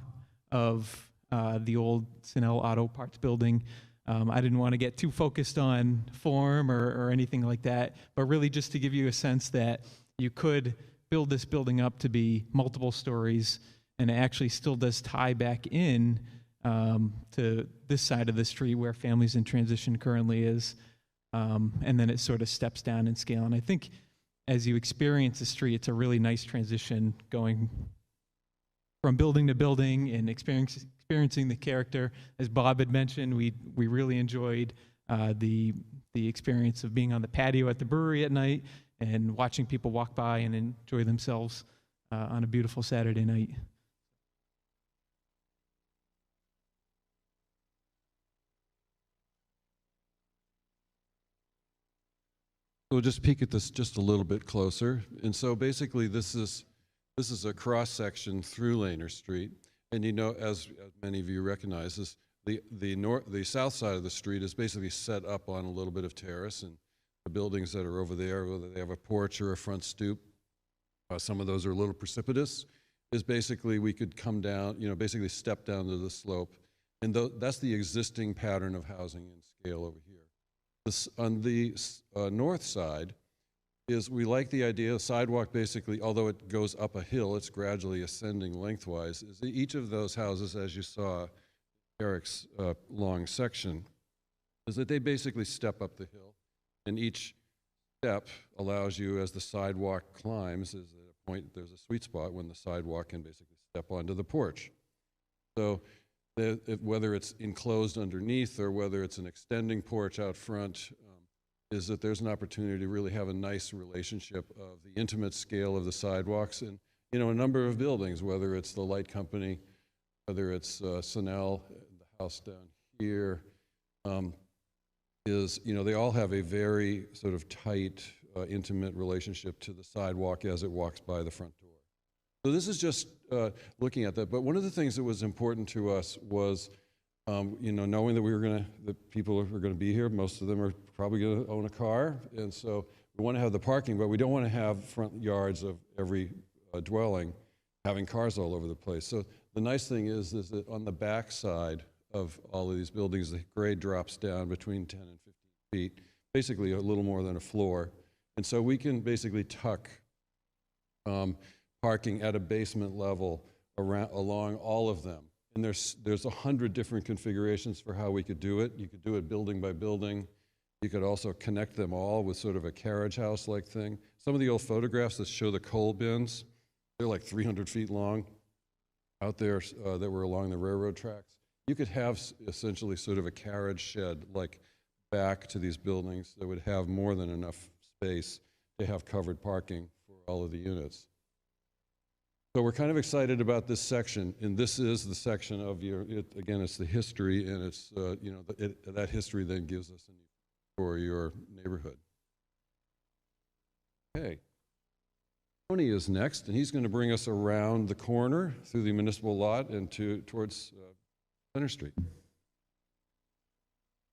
of the old Cinel Auto Parts building. I didn't want to get too focused on form or anything like that, but really just to give you a sense that you could build this building up to be multiple stories, and it actually still does tie back in to this side of the street where Families in Transition currently is, and then it sort of steps down in scale. And I think as you experience the street, it's a really nice transition going from building to building and experiencing the character. As Bob had mentioned, we really enjoyed the experience of being on the patio at the brewery at night and watching people walk by and enjoy themselves on a beautiful Saturday night. We'll just peek at this just a little bit closer. And so basically this is a cross section through Lehner Street. And you know, as many of you recognize, the south side of the street is basically set up on a little bit of terrace, and the buildings that are over there, whether they have a porch or a front stoop, some of those are a little precipitous, is basically we could come down, you know, basically step down to the slope. And that's the existing pattern of housing and scale over here. On the north side is we like the idea of sidewalk basically, although it goes up a hill, it's gradually ascending lengthwise. Is each of those houses, as you saw, Eric's long section, is that they basically step up the hill, and each step allows you, as the sidewalk climbs, is at a point, there's a sweet spot when the sidewalk can basically step onto the porch. So whether it's enclosed underneath or whether it's an extending porch out front, is that there's an opportunity to really have a nice relationship of the intimate scale of the sidewalks. And, you know, a number of buildings, whether it's the light company, whether it's Cinel, the house down here, you know, they all have a very sort of tight, intimate relationship to the sidewalk as it walks by the front door. So this is just looking at that. But one of the things that was important to us was, you know, knowing that that people are going to be here. Most of them are probably going to own a car, and so we want to have the parking, but we don't want to have front yards of every dwelling having cars all over the place. So the nice thing is that on the back side of all of these buildings, the grade drops down between 10 and 15 feet, basically a little more than a floor, and so we can basically tuck parking at a basement level along all of them. And there's 100 different configurations for how we could do it. You could do it building by building. You could also connect them all with sort of a carriage house-like thing. Some of the old photographs that show the coal bins, they're like 300 feet long out there that were along the railroad tracks. You could have essentially sort of a carriage shed like back to these buildings that would have more than enough space to have covered parking for all of the units. So we're kind of excited about this section, and this is the section of again, it's the history, and it's, you know, that history then gives us a need for your neighborhood. Okay. Tony is next, and he's going to bring us around the corner through the municipal lot and towards Center Street.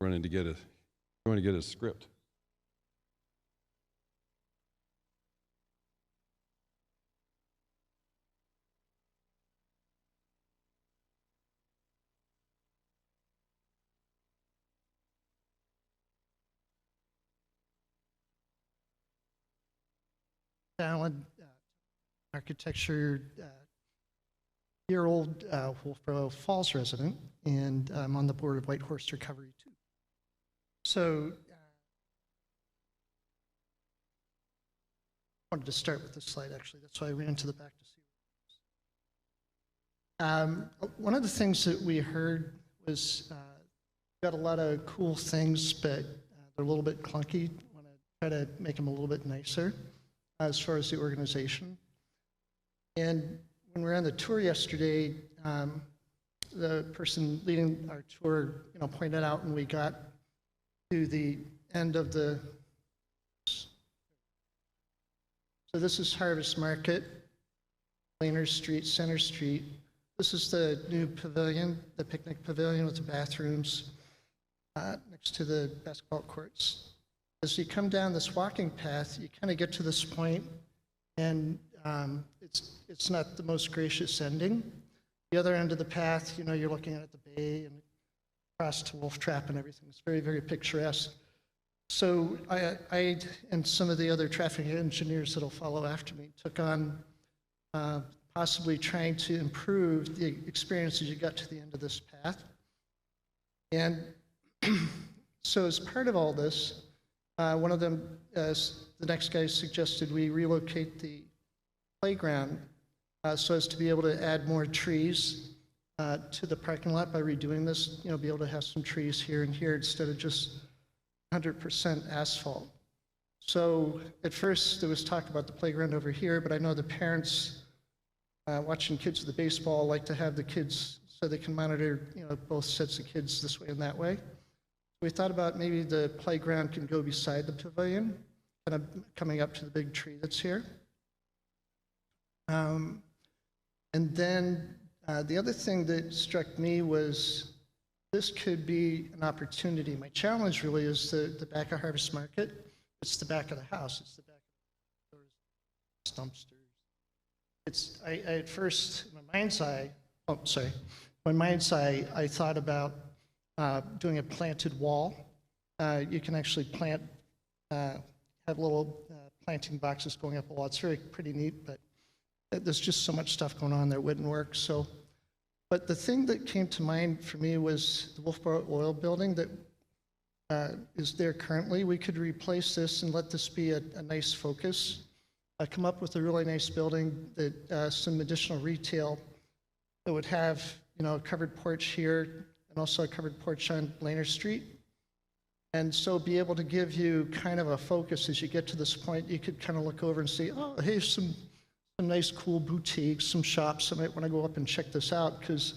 Going to get a script. Talent, architecture, year-old Wolfeboro Falls resident, and I'm on the board of White Horse Recovery too. So I wanted to start with this slide, actually. That's why I ran to the back to see. One of the things that we heard was got a lot of cool things, but they're a little bit clunky. I want to try to make them a little bit nicer as far as the organization. And when we were on the tour yesterday, the person leading our tour, you know, pointed out when we got to the end of the, so this is Harvest Market, Lehner Street, Center Street. This is the new pavilion, the picnic pavilion with the bathrooms next to the basketball courts. As you come down this walking path, you kind of get to this point, and it's not the most gracious ending. The other end of the path, you know, you're looking at the bay and across to Wolf Trap and everything. It's very, very picturesque. So I and some of the other traffic engineers that'll follow after me took on possibly trying to improve the experience as you got to the end of this path. And so as part of all this, one of them, the next guy suggested we relocate the playground so as to be able to add more trees to the parking lot by redoing this, be able to have some trees here and here instead of just 100% asphalt. So at first there was talk about the playground over here, but I know the parents watching kids at the baseball like to have the kids so they can monitor, both sets of kids this way and that way. We thought about maybe the playground can go beside the pavilion, kind of coming up to the big tree that's here. And then the other thing that struck me was this could be an opportunity. My challenge really is the back of Harvest Market. It's the back of the house. It's the back of the dumpsters. It's, I at first, in my mind's eye, I thought about doing a planted wall. You can actually plant, have little planting boxes going up a wall. It's pretty neat, but there's just so much stuff going on there, it wouldn't work. So, but the thing that came to mind for me was the Wolfeboro oil building that is there currently. We could replace this and let this be a nice focus. Come up with a really nice building that some additional retail that would have, a covered porch here and also a covered porch on Lehner Street. And so be able to give you kind of a focus as you get to this point. You could kind of look over and see, oh, here's some nice cool boutiques, some shops. I might want to go up and check this out, because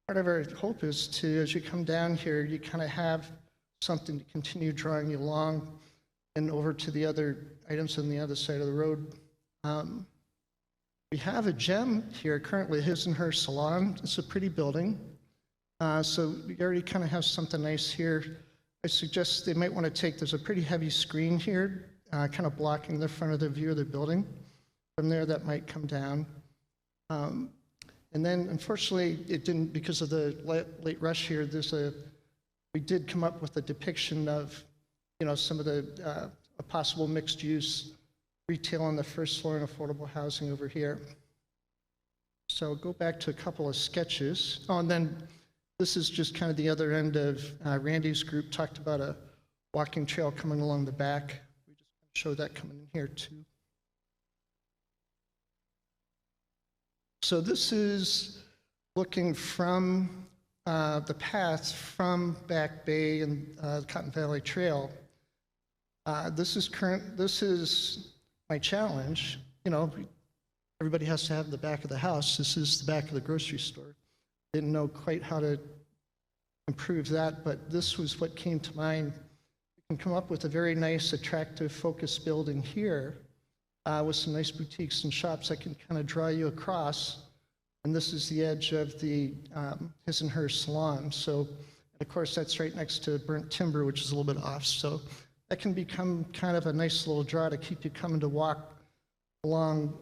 part of our hope is to, as you come down here, you kind of have something to continue drawing you along and over to the other items on the other side of the road. We have a gem here currently, his and her salon. It's a pretty building. So we already kind of have something nice here. I suggest they might want to take, there's a pretty heavy screen here, kind of blocking the front of the view of the building. From there, that might come down. And then, unfortunately, it didn't, because of the late rush here, we did come up with a depiction of, some of the a possible mixed-use retail on the first floor and affordable housing over here. So go back to a couple of sketches. Oh, and then this is just kind of the other end of Randy's group talked about a walking trail coming along the back. We just show that coming in here too. So this is looking from the path from Back Bay and Cotton Valley Trail. This is my challenge. Everybody has to have the back of the house. This is the back of the grocery store. Didn't know quite how to improve that, but this was what came to mind. You can come up with a very nice, attractive, focused building here with some nice boutiques and shops that can kind of draw you across. And this is the edge of the his and her salon. So, and of course, that's right next to burnt timber, which is a little bit off. So that can become kind of a nice little draw to keep you coming to walk along.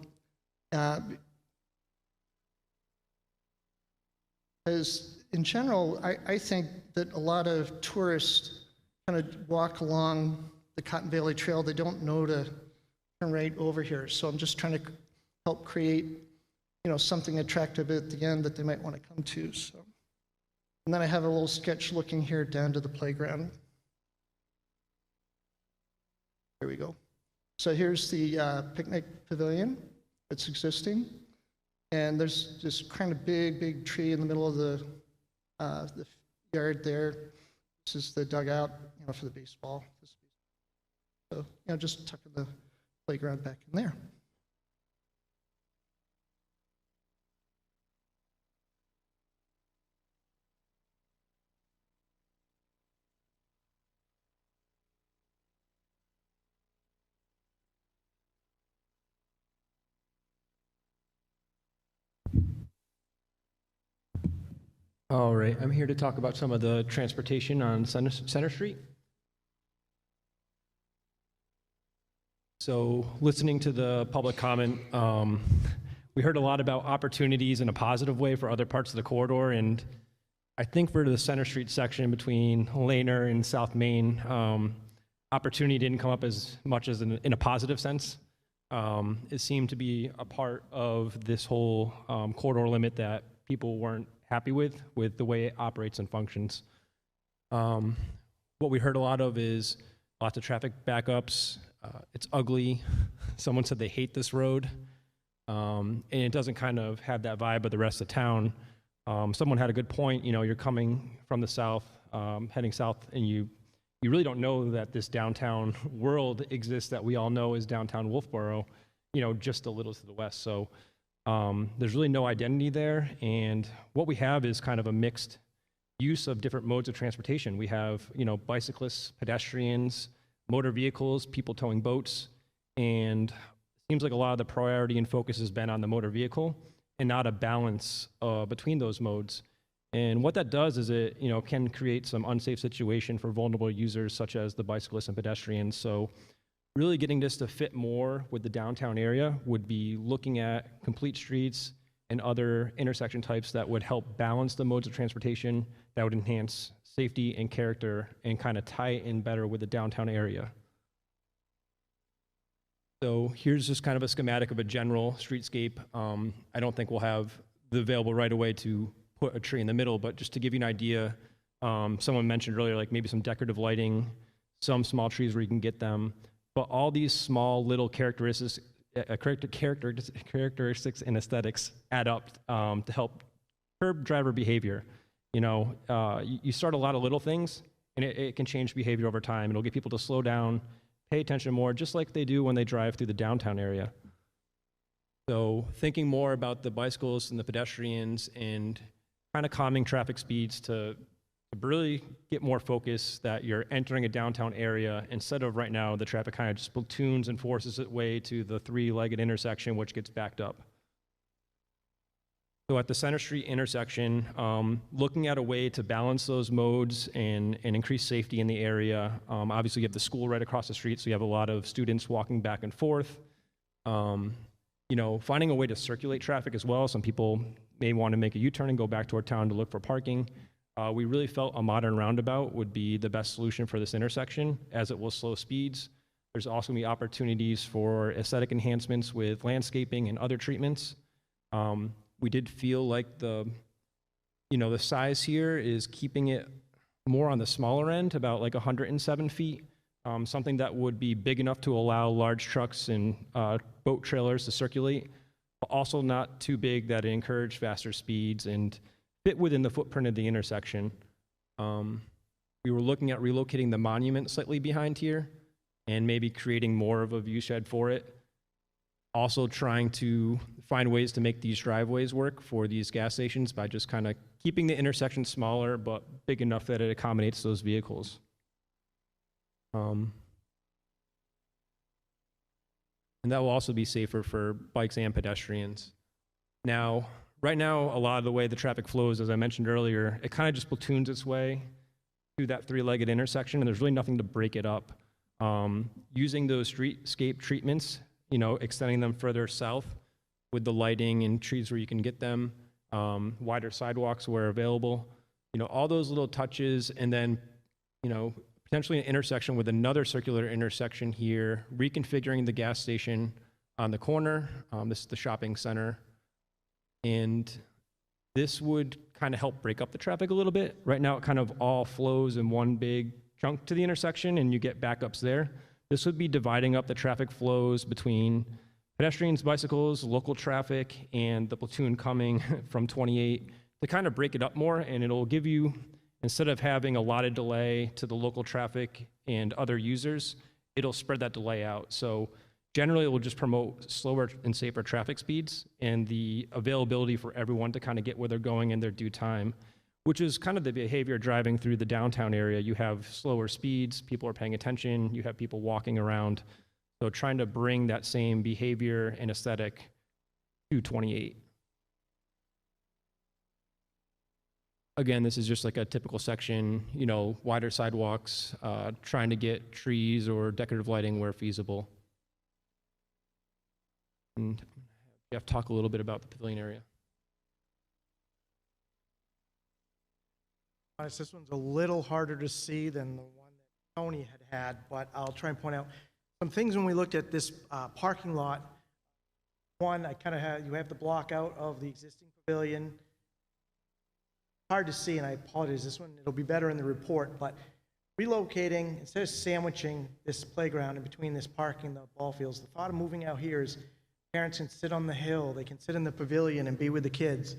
As in general, I think that a lot of tourists kind of walk along the Cotton Valley Trail. They don't know to turn right over here. So I'm just trying to help create, something attractive at the end that they might want to come to. So, and then I have a little sketch looking here down to the playground. There we go. So here's the picnic pavilion that's existing. And there's this kind of big tree in the middle of the yard there. This is the dugout, for the baseball. So, just tucking the playground back in there. All right, I'm here to talk about some of the transportation on Center Street. So listening to the public comment, we heard a lot about opportunities in a positive way for other parts of the corridor, and I think for the Center Street section between Lehner and South Main, opportunity didn't come up as much as in a positive sense. It seemed to be a part of this whole corridor limit that people weren't happy with the way it operates and functions. What we heard a lot of is lots of traffic backups. It's ugly. Someone said they hate this road. And it doesn't kind of have that vibe of the rest of town. Someone had a good point, you know, you're coming from the south, heading south, and you really don't know that this downtown world exists that we all know is downtown Wolfeboro, you know, just a little to the west. So there's really no identity there. And what we have is kind of a mixed use of different modes of transportation. We have, you know, bicyclists, pedestrians, motor vehicles, people towing boats, and it seems like a lot of the priority and focus has been on the motor vehicle and not a balance between those modes. And what that does is it, you know, can create some unsafe situation for vulnerable users such as the bicyclists and pedestrians. So really getting this to fit more with the downtown area would be looking at complete streets and other intersection types that would help balance the modes of transportation, that would enhance safety and character and kind of tie it in better with the downtown area. So here's just kind of a schematic of a general streetscape. I don't think we'll have the available right of way to put a tree in the middle, but just to give you an idea, someone mentioned earlier, like maybe some decorative lighting, some small trees where you can get them, but all these small little characteristics and aesthetics add up to help curb driver behavior. You know, you start a lot of little things, and it can change behavior over time. It'll get people to slow down, pay attention more, just like they do when they drive through the downtown area. So thinking more about the bicycles and the pedestrians and kind of calming traffic speeds to really get more focus that you're entering a downtown area instead of right now the traffic kind of just platoons and forces its way to the three-legged intersection, which gets backed up. So at the Center Street intersection, looking at a way to balance those modes and increase safety in the area. Obviously, you have the school right across the street, so you have a lot of students walking back and forth. You know, finding a way to circulate traffic as well. Some people may want to make a U-turn and go back to our town to look for parking. We really felt a modern roundabout would be the best solution for this intersection, as it will slow speeds. There's also going to be opportunities for aesthetic enhancements with landscaping and other treatments. We did feel like the size here is keeping it more on the smaller end, about like 107 feet, something that would be big enough to allow large trucks and boat trailers to circulate, but also not too big that it encouraged faster speeds and fit within the footprint of the intersection. We were looking at relocating the monument slightly behind here and maybe creating more of a view shed for it. Also trying to find ways to make these driveways work for these gas stations by just kind of keeping the intersection smaller but big enough that it accommodates those vehicles. And that will also be safer for bikes and pedestrians. Now, right now, a lot of the way the traffic flows, as I mentioned earlier, it kind of just platoons its way through that three-legged intersection, and there's really nothing to break it up. Using those streetscape treatments, you know, extending them further south with the lighting and trees where you can get them, wider sidewalks where available, you know, all those little touches, and then, you know, potentially an intersection with another circular intersection here, reconfiguring the gas station on the corner. This is the shopping center. And this would kind of help break up the traffic a little bit. Right now, it kind of all flows in one big chunk to the intersection, and you get backups there. This would be dividing up the traffic flows between pedestrians, bicycles, local traffic, and the platoon coming from 28 to kind of break it up more, and it'll give you, instead of having a lot of delay to the local traffic and other users, it'll spread that delay out. So generally, it will just promote slower and safer traffic speeds and the availability for everyone to kind of get where they're going in their due time, which is kind of the behavior driving through the downtown area. You have slower speeds, people are paying attention, you have people walking around. So trying to bring that same behavior and aesthetic to 28. Again, this is just like a typical section, you know, wider sidewalks, trying to get trees or decorative lighting where feasible. And Jeff talk a little bit about the pavilion area. This one's a little harder to see than the one that Tony had, but I'll try and point out some things when we looked at this parking lot. One, you have the block out of the existing pavilion. Hard to see, and I apologize, this one, it'll be better in the report, but relocating, instead of sandwiching this playground in between this parking and the ball fields, the thought of moving out here is Parents can sit on the hill, they can sit in the pavilion and be with the kids.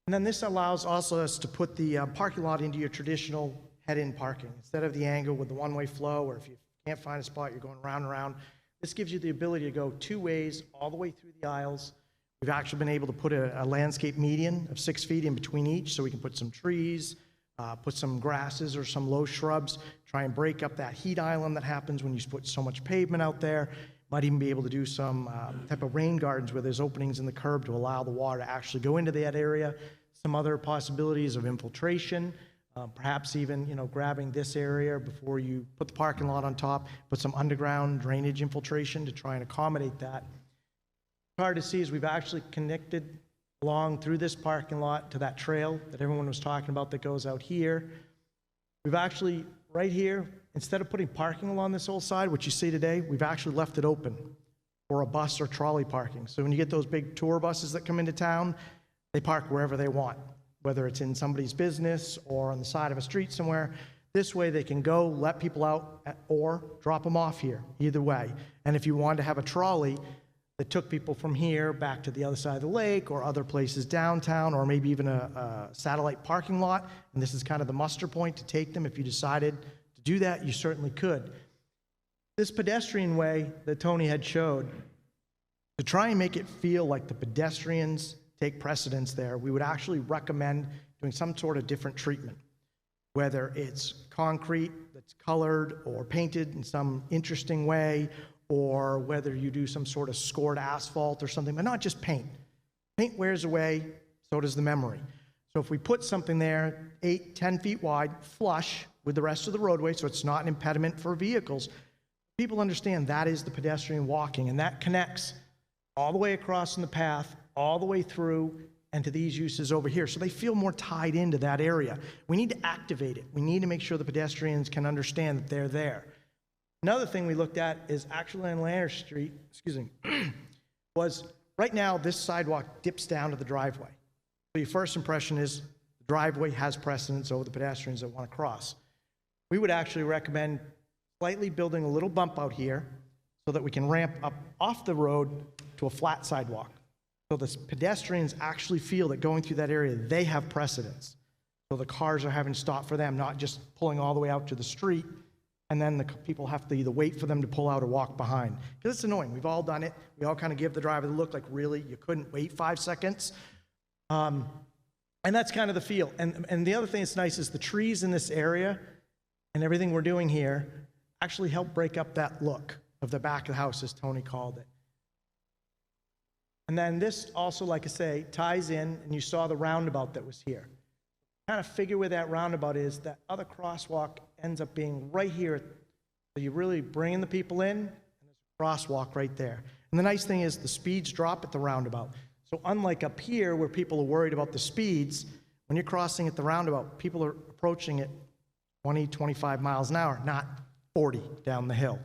And then this allows also us to put the parking lot into your traditional head-in parking. Instead of the angle with the one-way flow, or if you can't find a spot, you're going round and round. This gives you the ability to go 2 ways all the way through the aisles. We've actually been able to put a landscape median of 6 feet in between each, so we can put some trees, put some grasses or some low shrubs, try and break up that heat island that happens when you put so much pavement out there. Might even be able to do some type of rain gardens where there's openings in the curb to allow the water to actually go into that area. Some other possibilities of infiltration, perhaps even, you know, grabbing this area before you put the parking lot on top, put some underground drainage infiltration to try and accommodate that. Hard to see is we've actually connected along through this parking lot to that trail that everyone was talking about that goes out here. We've actually, right here, instead of putting parking along this whole side, which you see today, we've actually left it open for a bus or trolley parking. So when you get those big tour buses that come into town, they park wherever they want, whether it's in somebody's business or on the side of a street somewhere. This way they can go, let people out, or drop them off here, either way. And if you wanted to have a trolley that took people from here back to the other side of the lake or other places downtown, or maybe even a satellite parking lot, and this is kind of the muster point to take them, if you decided to do that, you certainly could. This pedestrian way that Tony had showed, to try and make it feel like the pedestrians take precedence there, we would actually recommend doing some sort of different treatment, whether it's concrete that's colored or painted in some interesting way, or whether you do some sort of scored asphalt or something, but not just paint. Paint wears away, so does the memory. So if we put something there 8, 10 feet wide, flush with the rest of the roadway, so it's not an impediment for vehicles, people understand that is the pedestrian walking, and that connects all the way across in the path, all the way through, and to these uses over here. So they feel more tied into that area. We need to activate it. We need to make sure the pedestrians can understand that they're there. Another thing we looked at is actually on Lehner Street, was right now this sidewalk dips down to the driveway. So your first impression is the driveway has precedence over the pedestrians that want to cross. We would actually recommend slightly building a little bump out here so that we can ramp up off the road to a flat sidewalk. So the pedestrians actually feel that going through that area, they have precedence. So the cars are having to stop for them, not just pulling all the way out to the street, and then the people have to either wait for them to pull out or walk behind. Because it's annoying. We've all done it. We all kind of give the driver the look like, really, you couldn't wait 5 seconds? And that's kind of the feel. And the other thing that's nice is the trees in this area and everything we're doing here actually help break up that look of the back of the house, as Tony called it. And then this also, like I say, ties in, and you saw the roundabout that was here. Kind of figure where that roundabout is. That other crosswalk ends up being right here. So you're really bringing the people in, and there's a crosswalk right there. And the nice thing is the speeds drop at the roundabout. So unlike up here where people are worried about the speeds, when you're crossing at the roundabout, people are approaching it 20, 25 miles an hour, not 40 down the hill.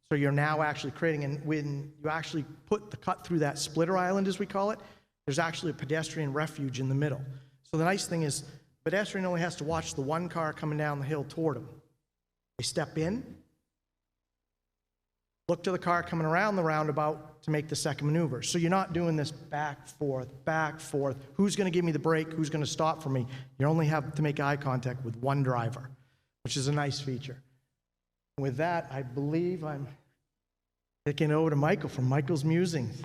So you're now actually creating, and when you actually put the cut through that splitter island, as we call it, there's actually a pedestrian refuge in the middle. So the nice thing is, the pedestrian only has to watch the one car coming down the hill toward him. They step in, look to the car coming around the roundabout to make the second maneuver. So you're not doing this back, forth, who's going to give me the brake, who's going to stop for me. You only have to make eye contact with one driver, which is a nice feature. With that, I believe I'm kicking over to Michael from Michael's Musings.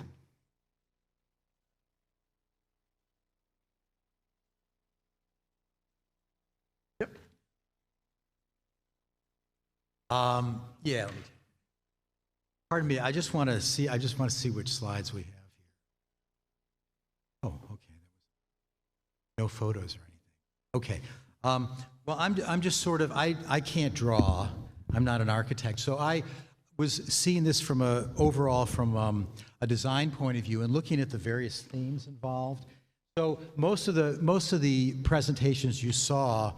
Yep. Yeah. Pardon me. I just want to see which slides we have here. Oh, okay. No photos or anything. Okay. Well, I'm just sort of, I can't draw. I'm not an architect, so I was seeing this from a design point of view and looking at the various themes involved. So most of the presentations you saw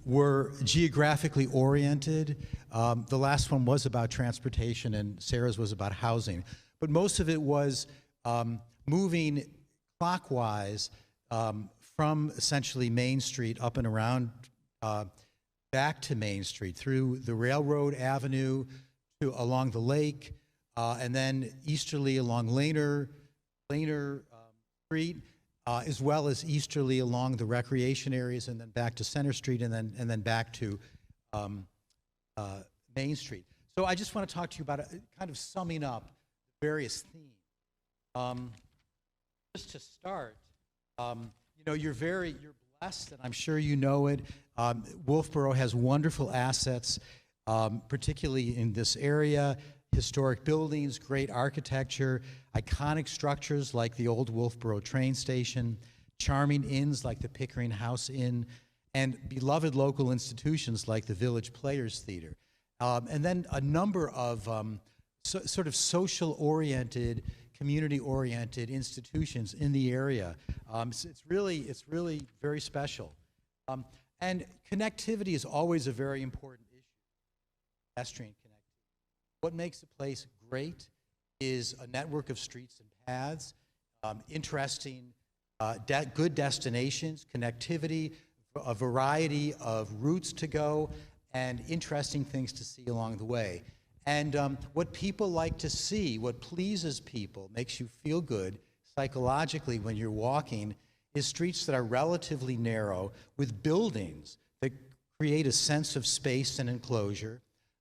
were geographically oriented. The last one was about transportation, and Sarah's was about housing. But most of it was moving clockwise from essentially Main Street up and around back to Main Street through the Railroad Avenue to along the lake, and then easterly along Lehner Street, as well as easterly along the recreation areas, and then back to Center Street, and then back to Main Street. So I just want to talk to you about kind of summing up various themes. Just to start, you know, you're blessed, and I'm sure you know it. Wolfeboro has wonderful assets, particularly in this area. Historic buildings, great architecture, iconic structures like the old Wolfeboro train station, charming inns like the Pickering House Inn, and beloved local institutions like the Village Players Theater. And then a number of sort of social-oriented, community-oriented institutions in the area. It's really very special. And connectivity is always a very important issue, pedestrian connectivity. What makes a place great is a network of streets and paths, interesting, good destinations, connectivity, a variety of routes to go, and interesting things to see along the way. And what people like to see, what pleases people, makes you feel good psychologically when you're walking, is streets that are relatively narrow with buildings that create a sense of space and enclosure,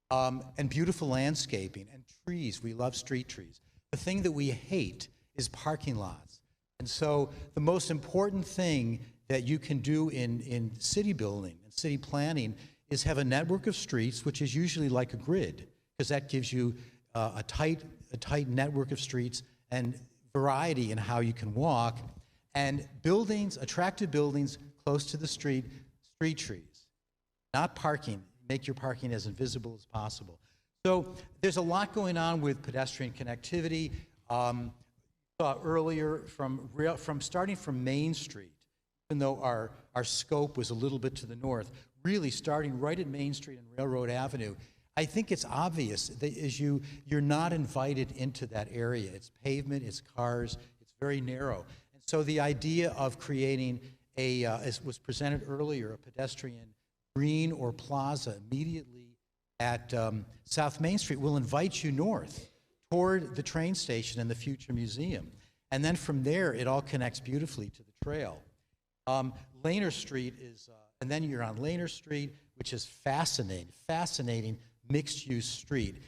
and beautiful landscaping and trees. We love street trees. The thing that we hate is parking lots. And so the most important thing that you can do in city building and city planning is have a network of streets, which is usually like a grid, because that gives you a tight network of streets and variety in how you can walk, and buildings, attractive buildings close to the street trees, not parking. Make your parking as invisible as possible. So there's a lot going on with pedestrian connectivity. Saw earlier from starting from Main Street, even though our scope was a little bit to the north, really starting right at Main Street and Railroad Avenue, I think it's obvious that you're not invited into that area. It's pavement, it's cars, it's very narrow. And so the idea of creating as was presented earlier, a pedestrian green or plaza immediately at South Main Street will invite you north toward the train station and the future museum. And then from there, it all connects beautifully to the trail. Lehner Street is, and then you're on Lehner Street, which is fascinating mixed-use street.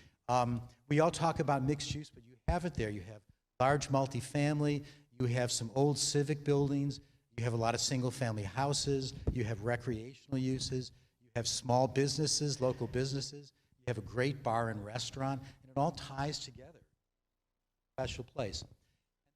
We all talk about mixed use, but you have it there. You have large multifamily, you have some old civic buildings, you have a lot of single-family houses, you have recreational uses, you have small businesses, local businesses, you have a great bar and restaurant, and it all ties together. Special place.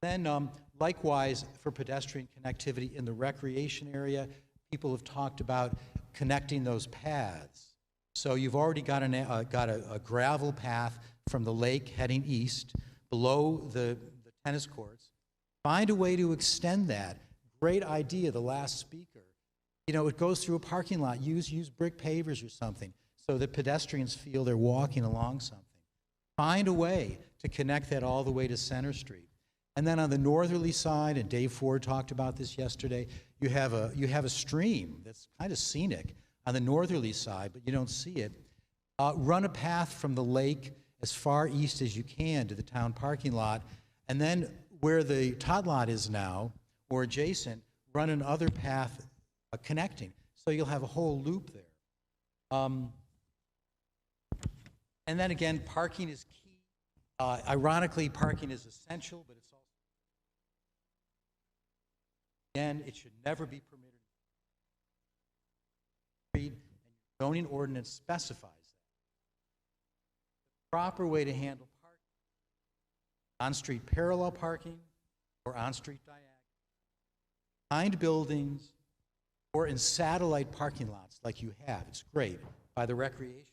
And then likewise, for pedestrian connectivity in the recreation area, people have talked about connecting those paths. So you've already got a gravel path from the lake heading east, below the tennis courts. Find a way to extend that. Great idea, the last speaker. You know, it goes through a parking lot. Use brick pavers or something so that pedestrians feel they're walking along something. Find a way to connect that all the way to Center Street. And then on the northerly side, and Dave Ford talked about this yesterday, you have a stream that's kind of scenic on the northerly side, but you don't see it. Run a path from the lake as far east as you can to the town parking lot, and then where the Todd lot is now, or adjacent, run another path connecting. So you'll have a whole loop there. And then again, parking is key. Ironically, parking is essential, but it's also, again, it should never be permitted. And your zoning ordinance specifies that. The proper way to handle parking, on-street parallel parking or on-street diagonal, behind buildings or in satellite parking lots like you have. It's great, by the recreation area.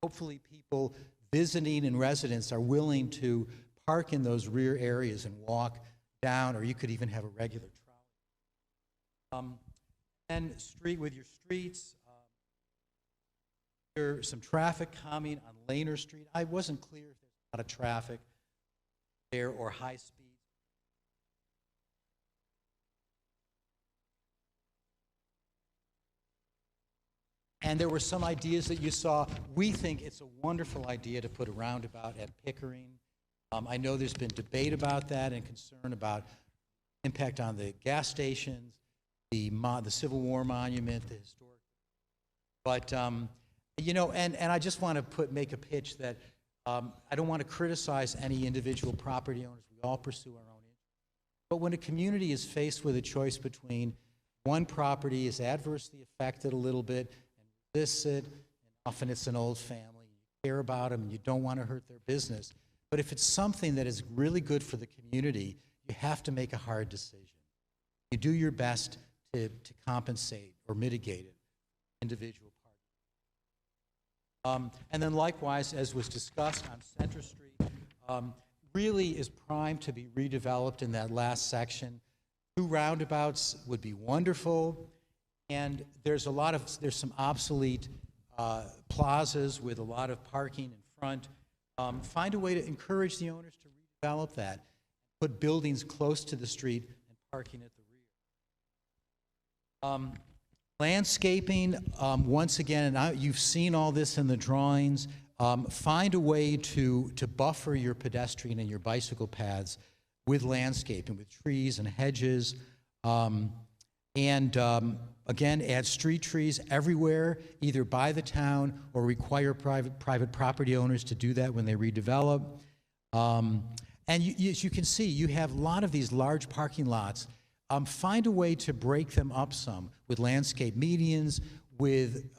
Hopefully people visiting and residents are willing to park in those rear areas and walk down, or you could even have a regular trolley. And street with your streets, there's some traffic calming on Lehner Street. I wasn't clear if there's a lot of traffic there or high speed. And there were some ideas that you saw. We think it's a wonderful idea to put a roundabout at Pickering. I know there's been debate about that and concern about impact on the gas stations, the Civil War monument, the historic. But, you know, and I just want to make a pitch that I don't want to criticize any individual property owners. We all pursue our own interests. But when a community is faced with a choice between one property is adversely affected a little bit and resists it, and often it's an old family, you care about them, and you don't want to hurt their business. But if it's something that is really good for the community, you have to make a hard decision. You do your best to compensate or mitigate it, individual parties. And then likewise, as was discussed on Center Street, really is primed to be redeveloped in that last section. 2 roundabouts would be wonderful, and there's some obsolete plazas with a lot of parking in front. Find a way to encourage the owners to redevelop that, put buildings close to the street and parking at the rear. Landscaping, once again, and you've seen all this in the drawings, find a way to buffer your pedestrian and your bicycle paths with landscaping, with trees and hedges, again, add street trees everywhere, either by the town or require private property owners to do that when they redevelop. And as you can see, you have a lot of these large parking lots. Find a way to break them up some with landscape medians, with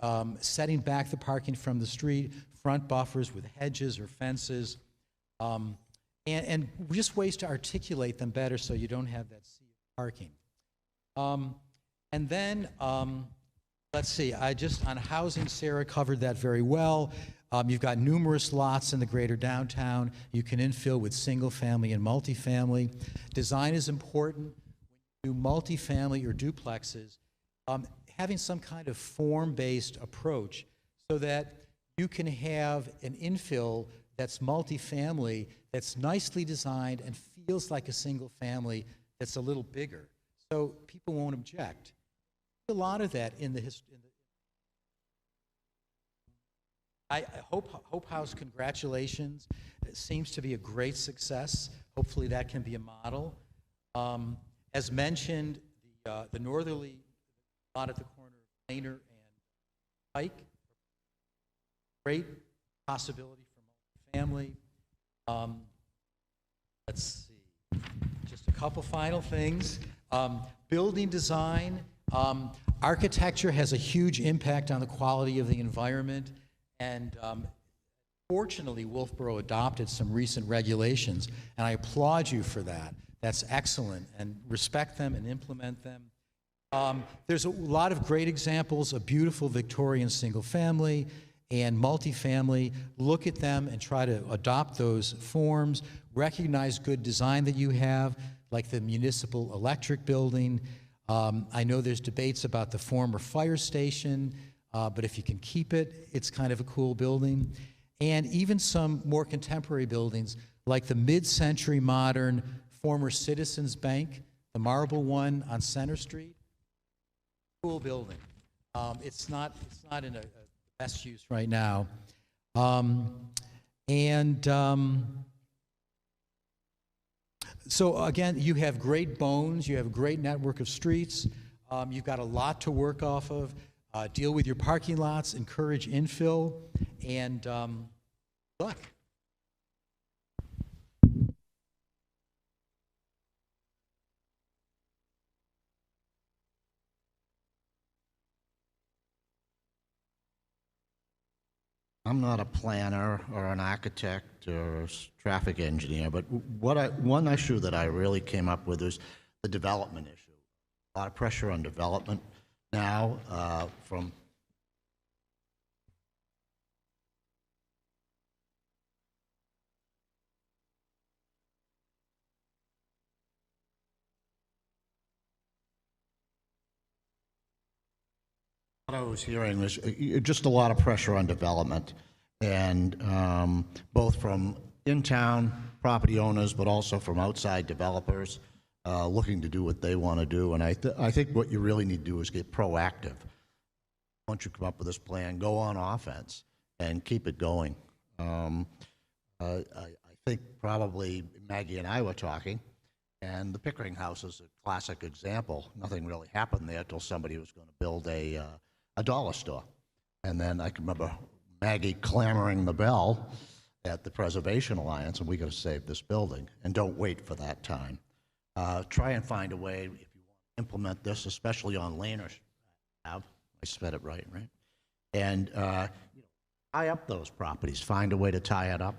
setting back the parking from the street, front buffers with hedges or fences, and just ways to articulate them better so you don't have that sea of parking. And then, let's see, on housing, Sarah covered that very well. You've got numerous lots in the greater downtown. You can infill with single family and multifamily. Design is important. When you do multifamily or duplexes, having some kind of form-based approach so that you can have an infill that's multifamily, that's nicely designed and feels like a single family that's a little bigger. So people won't object. A lot of that in the history. I Hope House, congratulations. It seems to be a great success. Hopefully that can be a model. As mentioned, the northerly lot at the corner of Lehner and Pike, great possibility for multifamily. Let's see, just a couple final things. Building design. Architecture has a huge impact on the quality of the environment, and fortunately, Wolfeboro adopted some recent regulations, and I applaud you for that. That's excellent, and respect them and implement them. There's a lot of great examples of beautiful Victorian single family and multifamily. Look at them and try to adopt those forms. Recognize good design that you have, like the municipal electric building. I know there's debates about the former fire station, but if you can keep it, it's kind of a cool building. And even some more contemporary buildings, like the mid-century modern former Citizens Bank, the marble one on Center Street. Cool building. It's not in a best use right now. So again, you have great bones, you have a great network of streets, you've got a lot to work off of. Deal with your parking lots, encourage infill, and good luck. I'm not a planner or an architect or a traffic engineer, but one issue that I really came up with is the development issue. A lot of pressure on development now from what I was hearing was just a lot of pressure on development, and both from in-town property owners, but also from outside developers looking to do what they want to do. And I think what you really need to do is get proactive. once you come up with this plan, go on offense and keep it going. I think probably Maggie and I were talking, and the Pickering House is a classic example. Nothing really happened there until somebody was going to build a dollar store. And then I can remember Maggie clamoring the bell at the Preservation Alliance, and we got to save this building, and don't wait for that time. Try and find a way, if you want to implement this, especially on Lehner Ave. I said it right? And tie up those properties. Find a way to tie it up.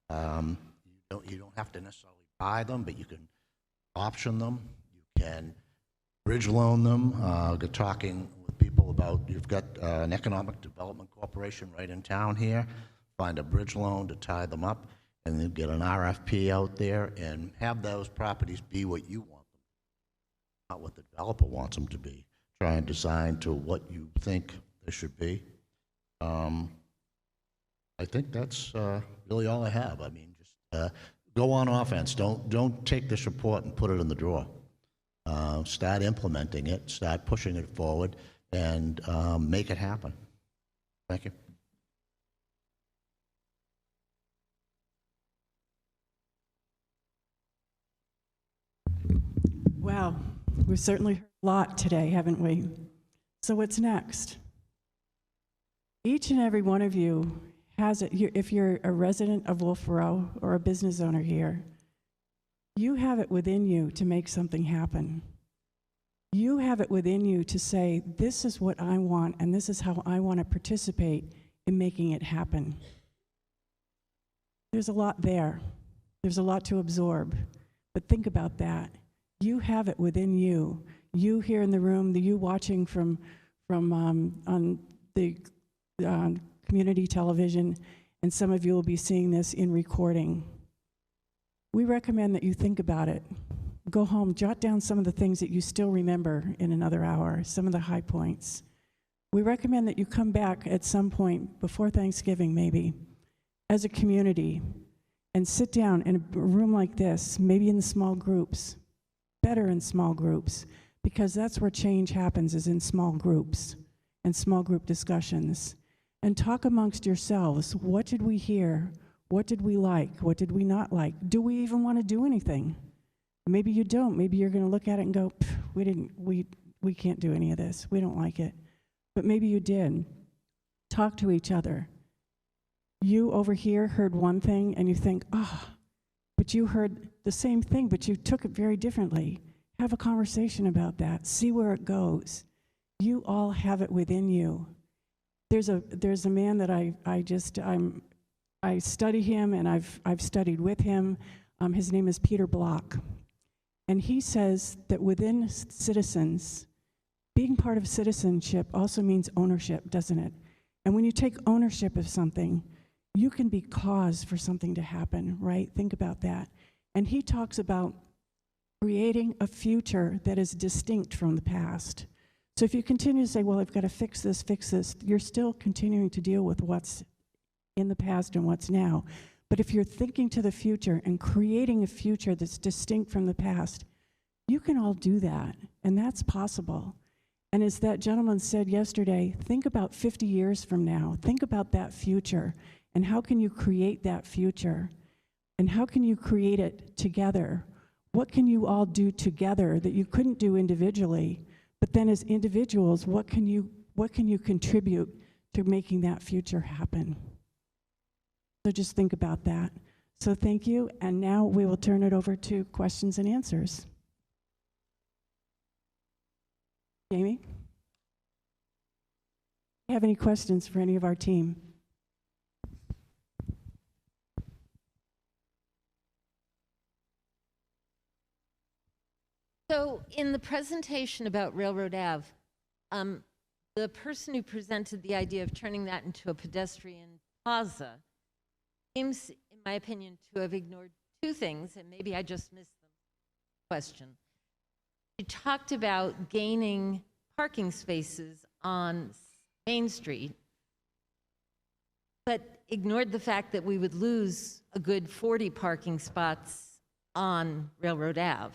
You don't have to necessarily buy them, but you can option them. You can bridge loan them. We're talking with people about, you've got an economic development corporation right in town here. Find a bridge loan to tie them up, and then get an RFP out there and have those properties be what you want them, not what the developer wants them to be. Try and design to what you think they should be. I think that's really all I have. I mean, just go on offense. Don't take this report and put it in the drawer. Start implementing it. Start pushing it forward, and make it happen. Thank you. Wow, we've certainly heard a lot today, haven't we? So what's next? Each and every one of you has it. If you're a resident of Wolfeboro or a business owner here, you have it within you to make something happen. You have it within you to say, this is what I want, and this is how I want to participate in making it happen. There's a lot there. There's a lot to absorb, but think about that. You have it within you. You here in the room, the you watching from on the community television, and some of you will be seeing this in recording. We recommend that you think about it. Go home, jot down some of the things that you still remember in another hour, some of the high points. We recommend that you come back at some point before Thanksgiving, maybe, as a community, and sit down in a room like this, maybe in small groups, better in small groups, because that's where change happens, is in small groups and small group discussions. And talk amongst yourselves. What did we hear? What did we like? What did we not like? Do we even want to do anything? Maybe you don't. Maybe you're going to look at it and go, we can't do any of this. We don't like it. But maybe you did. Talk to each other. You over here heard one thing and you think, but you heard the same thing, but you took it very differently. Have a conversation about that. See where it goes. You all have it within you. There's a man that I study him, and I've studied with him. His name is Peter Block. And he says that within citizens, being part of citizenship also means ownership, doesn't it? And when you take ownership of something, you can be cause for something to happen, right? Think about that. And he talks about creating a future that is distinct from the past. So if you continue to say, well, I've got to fix this, you're still continuing to deal with what's in the past and what's now. But if you're thinking to the future and creating a future that's distinct from the past, you can all do that, and that's possible. And as that gentleman said yesterday, think about 50 years from now. Think about that future, and how can you create that future? And how can you create it together? What can you all do together that you couldn't do individually? But then as individuals, what can you contribute to making that future happen? So just think about that. So thank you, and now we will turn it over to questions and answers. Jamie? Do you have any questions for any of our team? So in the presentation about Railroad Ave, the person who presented the idea of turning that into a pedestrian plaza seems, in my opinion, to have ignored two things, and maybe I just missed the question. She talked about gaining parking spaces on Main Street, but ignored the fact that we would lose a good 40 parking spots on Railroad Ave.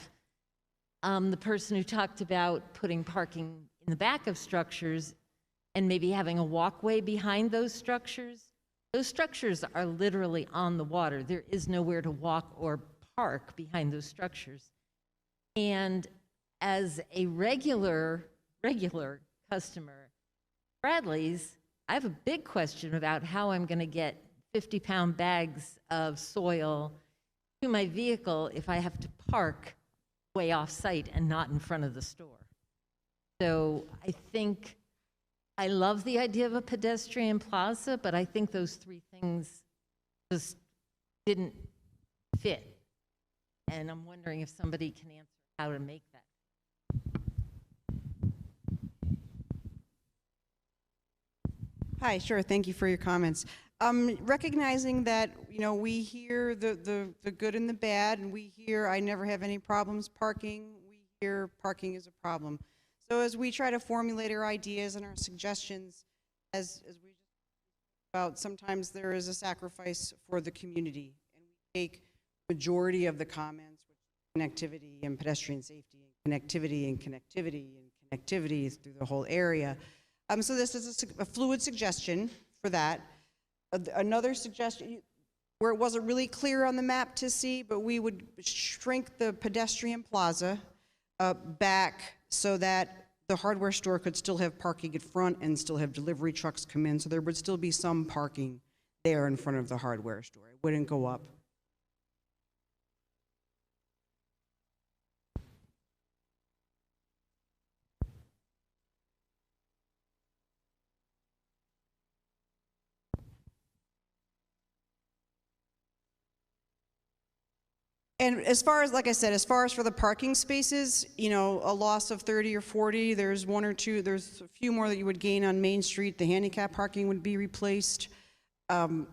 The person who talked about putting parking in the back of structures and maybe having a walkway behind those structures. Those structures are literally on the water. There is nowhere to walk or park behind those structures. And as a regular customer, Bradley's, I have a big question about how I'm going to get 50-pound bags of soil to my vehicle if I have to park way off-site and not in front of the store. So I think I love the idea of a pedestrian plaza, but I think those three things just didn't fit. And I'm wondering if somebody can answer how to make that. Hi, sure. Thank you for your comments. Recognizing that, you know, we hear the good and the bad, and we hear I never have any problems parking. We hear parking is a problem. So as we try to formulate our ideas and our suggestions, as we just talked about, sometimes there is a sacrifice for the community, and we take majority of the comments, which is connectivity and pedestrian safety, and connectivity and connectivity and connectivity through the whole area. So this is a fluid suggestion for that. Another suggestion, where it wasn't really clear on the map to see, but we would shrink the pedestrian plaza back so that the hardware store could still have parking at front and still have delivery trucks come in, so there would still be some parking there in front of the hardware store. It wouldn't go up. And as far as, like I said, as far as for the parking spaces, you know, a loss of 30 or 40, there's one or two, there's a few more that you would gain on Main Street. The handicap parking would be replaced. You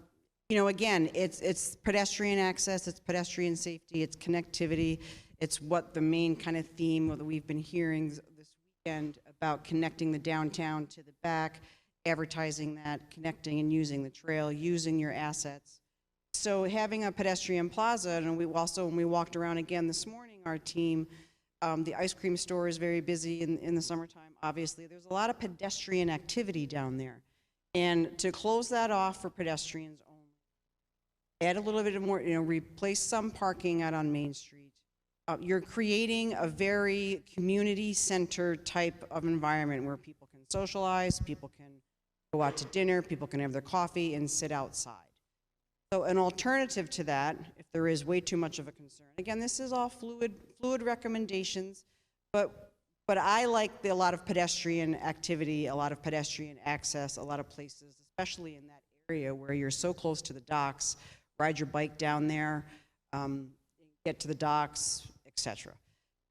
know, again, it's pedestrian access, it's pedestrian safety, it's connectivity. It's what the main kind of theme that we've been hearing this weekend about connecting the downtown to the back, advertising that, connecting and using the trail, using your assets. So having a pedestrian plaza, and we also, when we walked around again this morning, our team, the ice cream store is very busy in the summertime, obviously. There's a lot of pedestrian activity down there. And to close that off for pedestrians only, add a little bit more, you know, replace some parking out on Main Street. You're creating a very community-centered type of environment where people can socialize, people can go out to dinner, people can have their coffee and sit outside. So an alternative to that, if there is way too much of a concern, again, this is all fluid recommendations, but I like a lot of pedestrian activity, a lot of pedestrian access, a lot of places, especially in that area where you're so close to the docks, ride your bike down there, get to the docks, etc.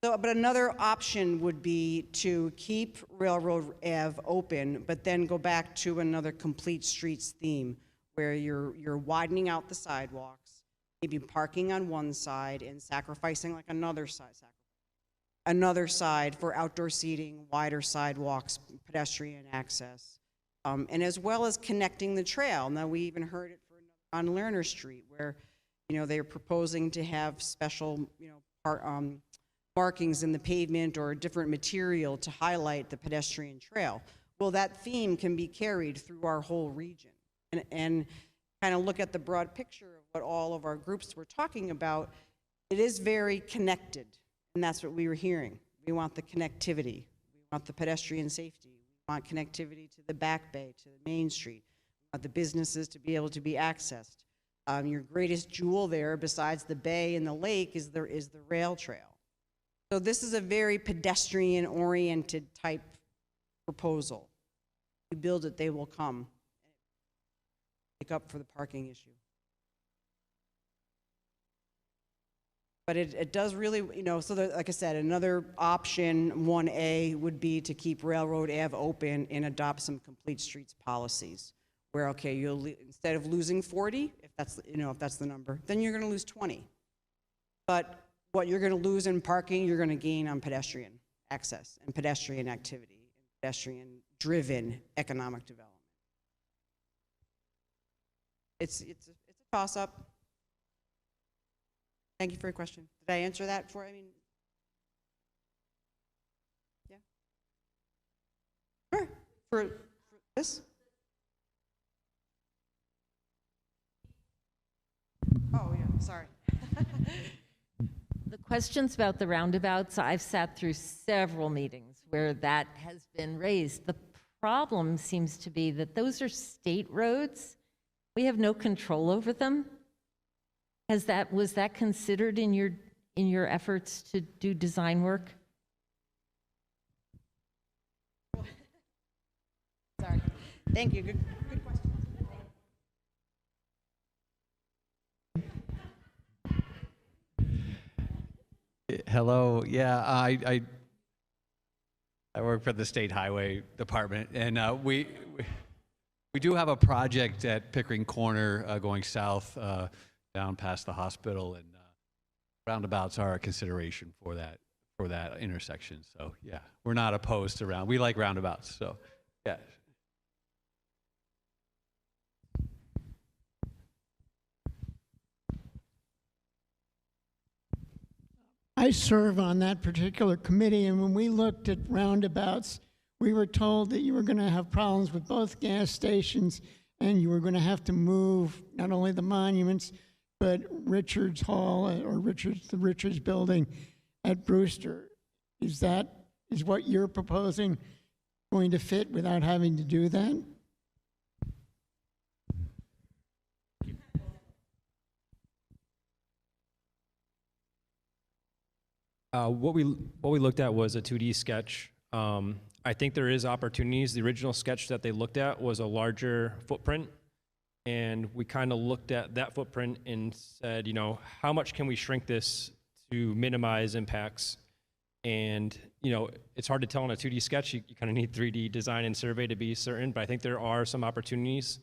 So, but another option would be to keep Railroad Ave open, but then go back to another complete streets theme, where you're widening out the sidewalks, maybe parking on one side and sacrificing like another side for outdoor seating, wider sidewalks, pedestrian access, and as well as connecting the trail. Now, we even heard it on Lehner Street, where, you know, they're proposing to have special, you know, markings in the pavement or a different material to highlight the pedestrian trail. Well, that theme can be carried through our whole region. And kind of look at the broad picture of what all of our groups were talking about. It is very connected, and that's what we were hearing. We want the connectivity. We want the pedestrian safety. We want connectivity to the Back Bay, to the Main Street. We want the businesses to be able to be accessed. Your greatest jewel there, besides the bay and the lake, is the rail trail. So this is a very pedestrian-oriented type proposal. If you build it, they will come. Up for the parking issue. But it does really, you know, so that, like I said, another option, 1A, would be to keep Railroad Ave open and adopt some complete streets policies, where, okay, you'll, instead of losing 40, if that's, you know, if that's the number, then you're going to lose 20. But what you're going to lose in parking, you're going to gain on pedestrian access and pedestrian activity, and pedestrian-driven economic development. It's a toss-up. Thank you for your question. Did I answer that for, I mean, yeah? Sure. This? Oh, yeah, sorry. The questions about the roundabouts, I've sat through several meetings where that has been raised. The problem seems to be that those are state roads. We have no control over them. Was that considered in your efforts to do design work? Sorry. Thank you. Good question. Hello. Yeah, I work for the State Highway Department, and we do have a project at Pickering Corner going south down past the hospital, and roundabouts are a consideration for that intersection. So yeah, we're not opposed to we like roundabouts. So yeah. I serve on that particular committee, and when we looked at roundabouts, we were told that you were going to have problems with both gas stations, and you were going to have to move not only the monuments, but Richards Hall or the Richards Building at Brewster. Is what you're proposing going to fit without having to do that? What we looked at was a 2D sketch. I think there is opportunities. The original sketch that they looked at was a larger footprint, and we kind of looked at that footprint and said, how much can we shrink this to minimize impacts? And it's hard to tell in a 2D sketch. You kind of need 3D design and survey to be certain, but I think there are some opportunities.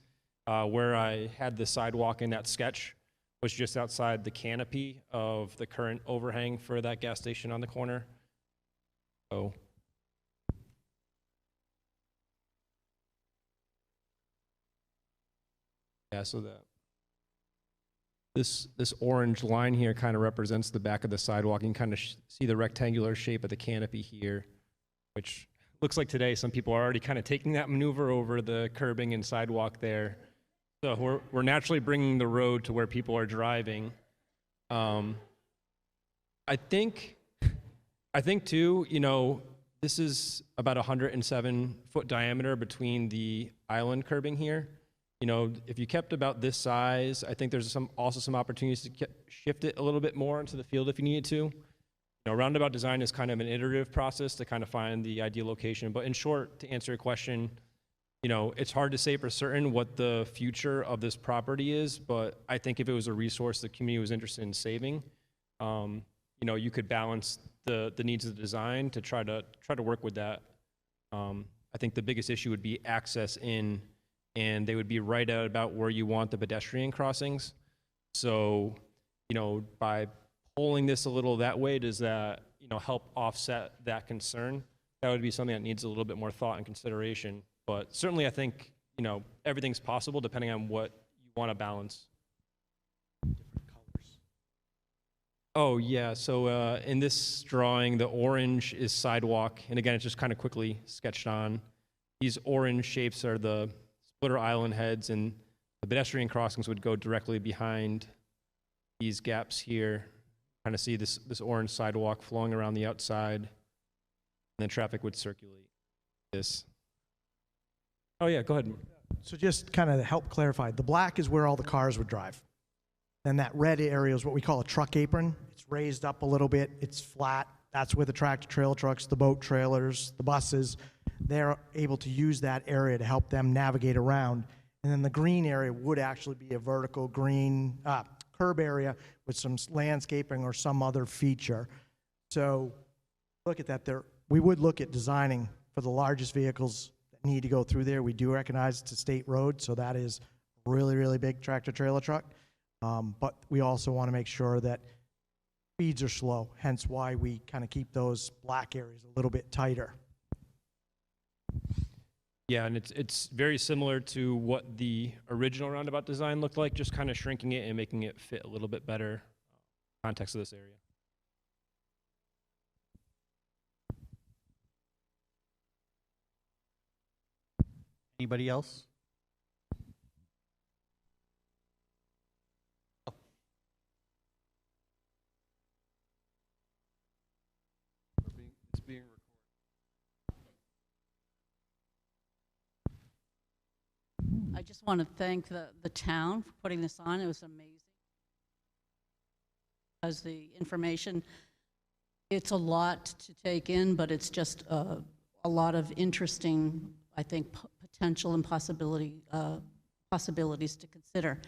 Where I had the sidewalk in that sketch was just outside the canopy of the current overhang for that gas station on the corner. So. Yeah, so this orange line here kind of represents the back of the sidewalk. You can kind of see the rectangular shape of the canopy here, which looks like today some people are already kind of taking that maneuver over the curbing and sidewalk there. So we're naturally bringing the road to where people are driving. I think too, this is about 107-foot diameter between the island curbing here. If you kept about this size, I think there's also some opportunities to shift it a little bit more into the field if you needed to. Roundabout design is kind of an iterative process to kind of find the ideal location. But in short, to answer your question, it's hard to say for certain what the future of this property is, but I think if it was a resource the community was interested in saving, you could balance the needs of the design to try to work with that. I think the biggest issue would be access in, and they would be right out about where you want the pedestrian crossings. So, by pulling this a little that way, does that, help offset that concern? That would be something that needs a little bit more thought and consideration. But certainly I think, everything's possible depending on what you want to balance. Different colors. Oh, yeah. So in this drawing, the orange is sidewalk. And again, it's just kind of quickly sketched on. These orange shapes are the splitter island heads, and the pedestrian crossings would go directly behind these gaps here. Kind of see this orange sidewalk flowing around the outside, and then traffic would circulate this. Oh yeah, go ahead. So just kind of to help clarify, the black is where all the cars would drive. Then that red area is what we call a truck apron. It's raised up a little bit, it's flat. That's where the tractor trailer trucks, the boat trailers, the buses, they're able to use that area to help them navigate around. And then the green area would actually be a vertical green curb area with some landscaping or some other feature. So look at that there. We would look at designing for the largest vehicles that need to go through there. We do recognize it's a state road, so that is a really, really big tractor trailer truck. But we also want to make sure that speeds are slow, hence why we kind of keep those black areas a little bit tighter. Yeah, and it's very similar to what the original roundabout design looked like, just kind of shrinking it and making it fit a little bit better context of this area. Anybody else? It's being I just want to thank the town for putting this on. It was amazing. As the information, it's a lot to take in, but it's just a lot of interesting, I think, potential and possibilities to consider.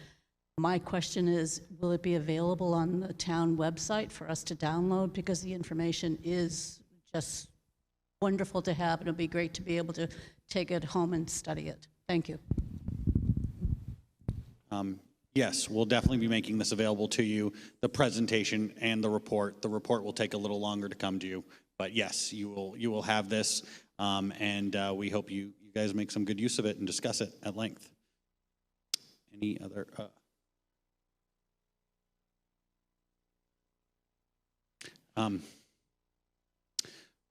My question is, will it be available on the town website for us to download? Because the information is just wonderful to have, and it'll be great to be able to take it home and study it. Thank you. Yes, we'll definitely be making this available to you, the presentation and the report. The report will take a little longer to come to you, but yes, you will have this, and we hope you guys make some good use of it and discuss it at length. Any other? All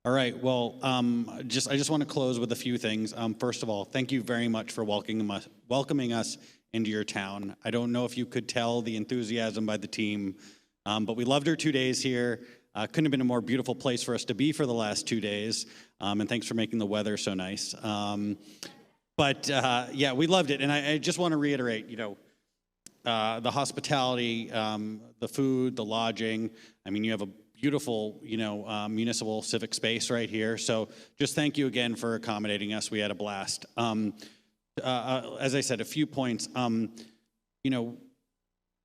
right, well, I just want to close with a few things. First of all, thank you very much for welcoming us into your town. I don't know if you could tell the enthusiasm by the team, but we loved our 2 days here. Couldn't have been a more beautiful place for us to be for the last 2 days, and thanks for making the weather so nice. Yeah, we loved it, and I just want to reiterate, the hospitality, the food, the lodging. I mean, you have a beautiful, municipal civic space right here. So just thank you again for accommodating us. We had a blast. As I said, a few points.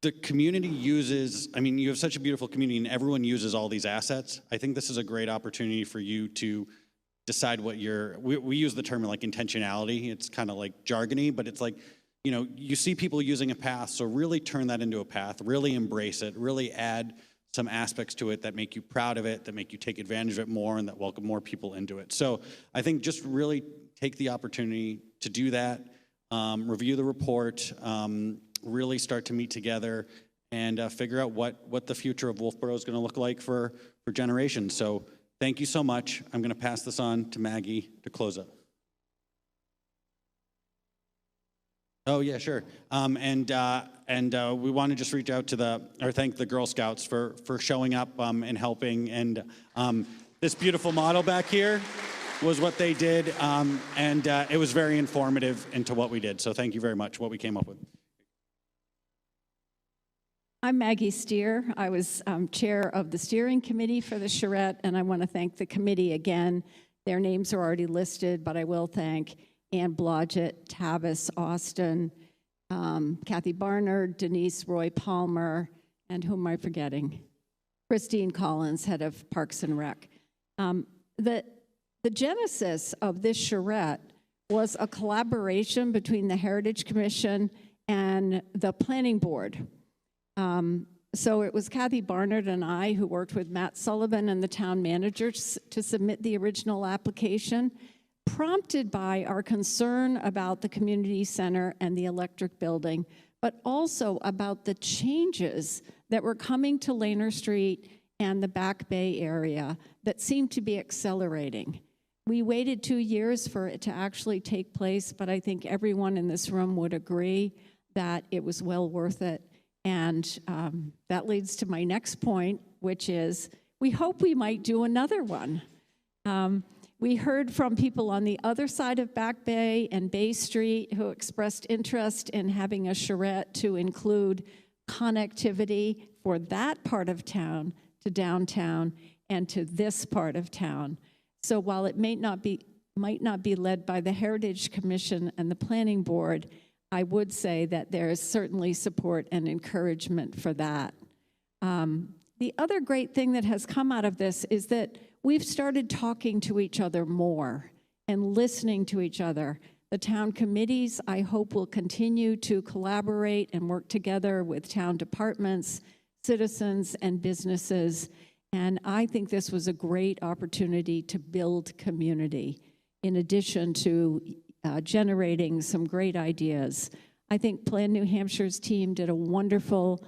The community uses, you have such a beautiful community and everyone uses all these assets. I think this is a great opportunity for you to decide what we use the term like intentionality. It's kind of like jargony, but it's like, you see people using a path, so really turn that into a path, really embrace it, really add some aspects to it that make you proud of it, that make you take advantage of it more, and that welcome more people into it. So I think just really take the opportunity to do that, review the report, really start to meet together and figure out what the future of Wolfeboro is going to look like for generations. So thank you so much. I'm going to pass this on to Maggie to close up. Oh yeah, sure. We want to just reach out to thank the Girl Scouts for showing up and helping. And this beautiful model back here was what they did, and it was very informative into what we did. So thank you very much, what we came up with. I'm Maggie Steer. I was chair of the steering committee for the Charrette, and I want to thank the committee again. Their names are already listed, but I will thank Ann Blodgett, Tavis Austin, Kathy Barnard, Denise Roy Palmer, and who am I forgetting? Christine Collins, head of Parks and Rec. The genesis of this charrette was a collaboration between the Heritage Commission and the Planning Board. So it was Kathy Barnard and I who worked with Matt Sullivan and the town manager to submit the original application, prompted by our concern about the community center and the electric building, but also about the changes that were coming to Lehner Street and the Back Bay area that seemed to be accelerating. We waited 2 years for it to actually take place, but I think everyone in this room would agree that it was well worth it. And that leads to my next point, which is we hope we might do another one. We heard from people on the other side of Back Bay and Bay Street who expressed interest in having a charrette to include connectivity for that part of town to downtown and to this part of town. So while it might not be led by the Heritage Commission and the Planning Board, I would say that there is certainly support and encouragement for that. The other great thing that has come out of this is that we've started talking to each other more and listening to each other. The town committees, I hope, will continue to collaborate and work together with town departments, citizens, and businesses. And I think this was a great opportunity to build community in addition to generating some great ideas. I think Plan New Hampshire's team did a wonderful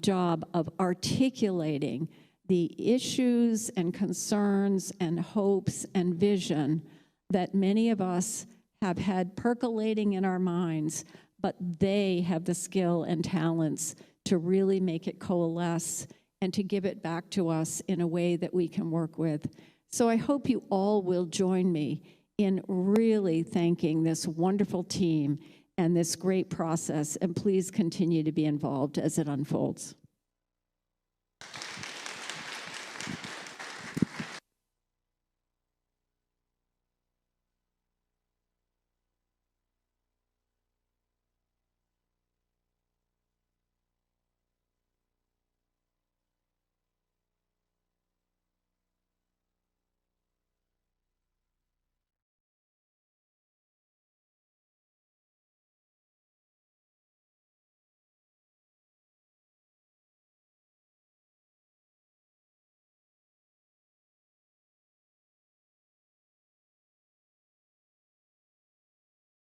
job of articulating the issues and concerns and hopes and vision that many of us have had percolating in our minds, but they have the skill and talents to really make it coalesce and to give it back to us in a way that we can work with. So I hope you all will join me in really thanking this wonderful team and this great process, and please continue to be involved as it unfolds.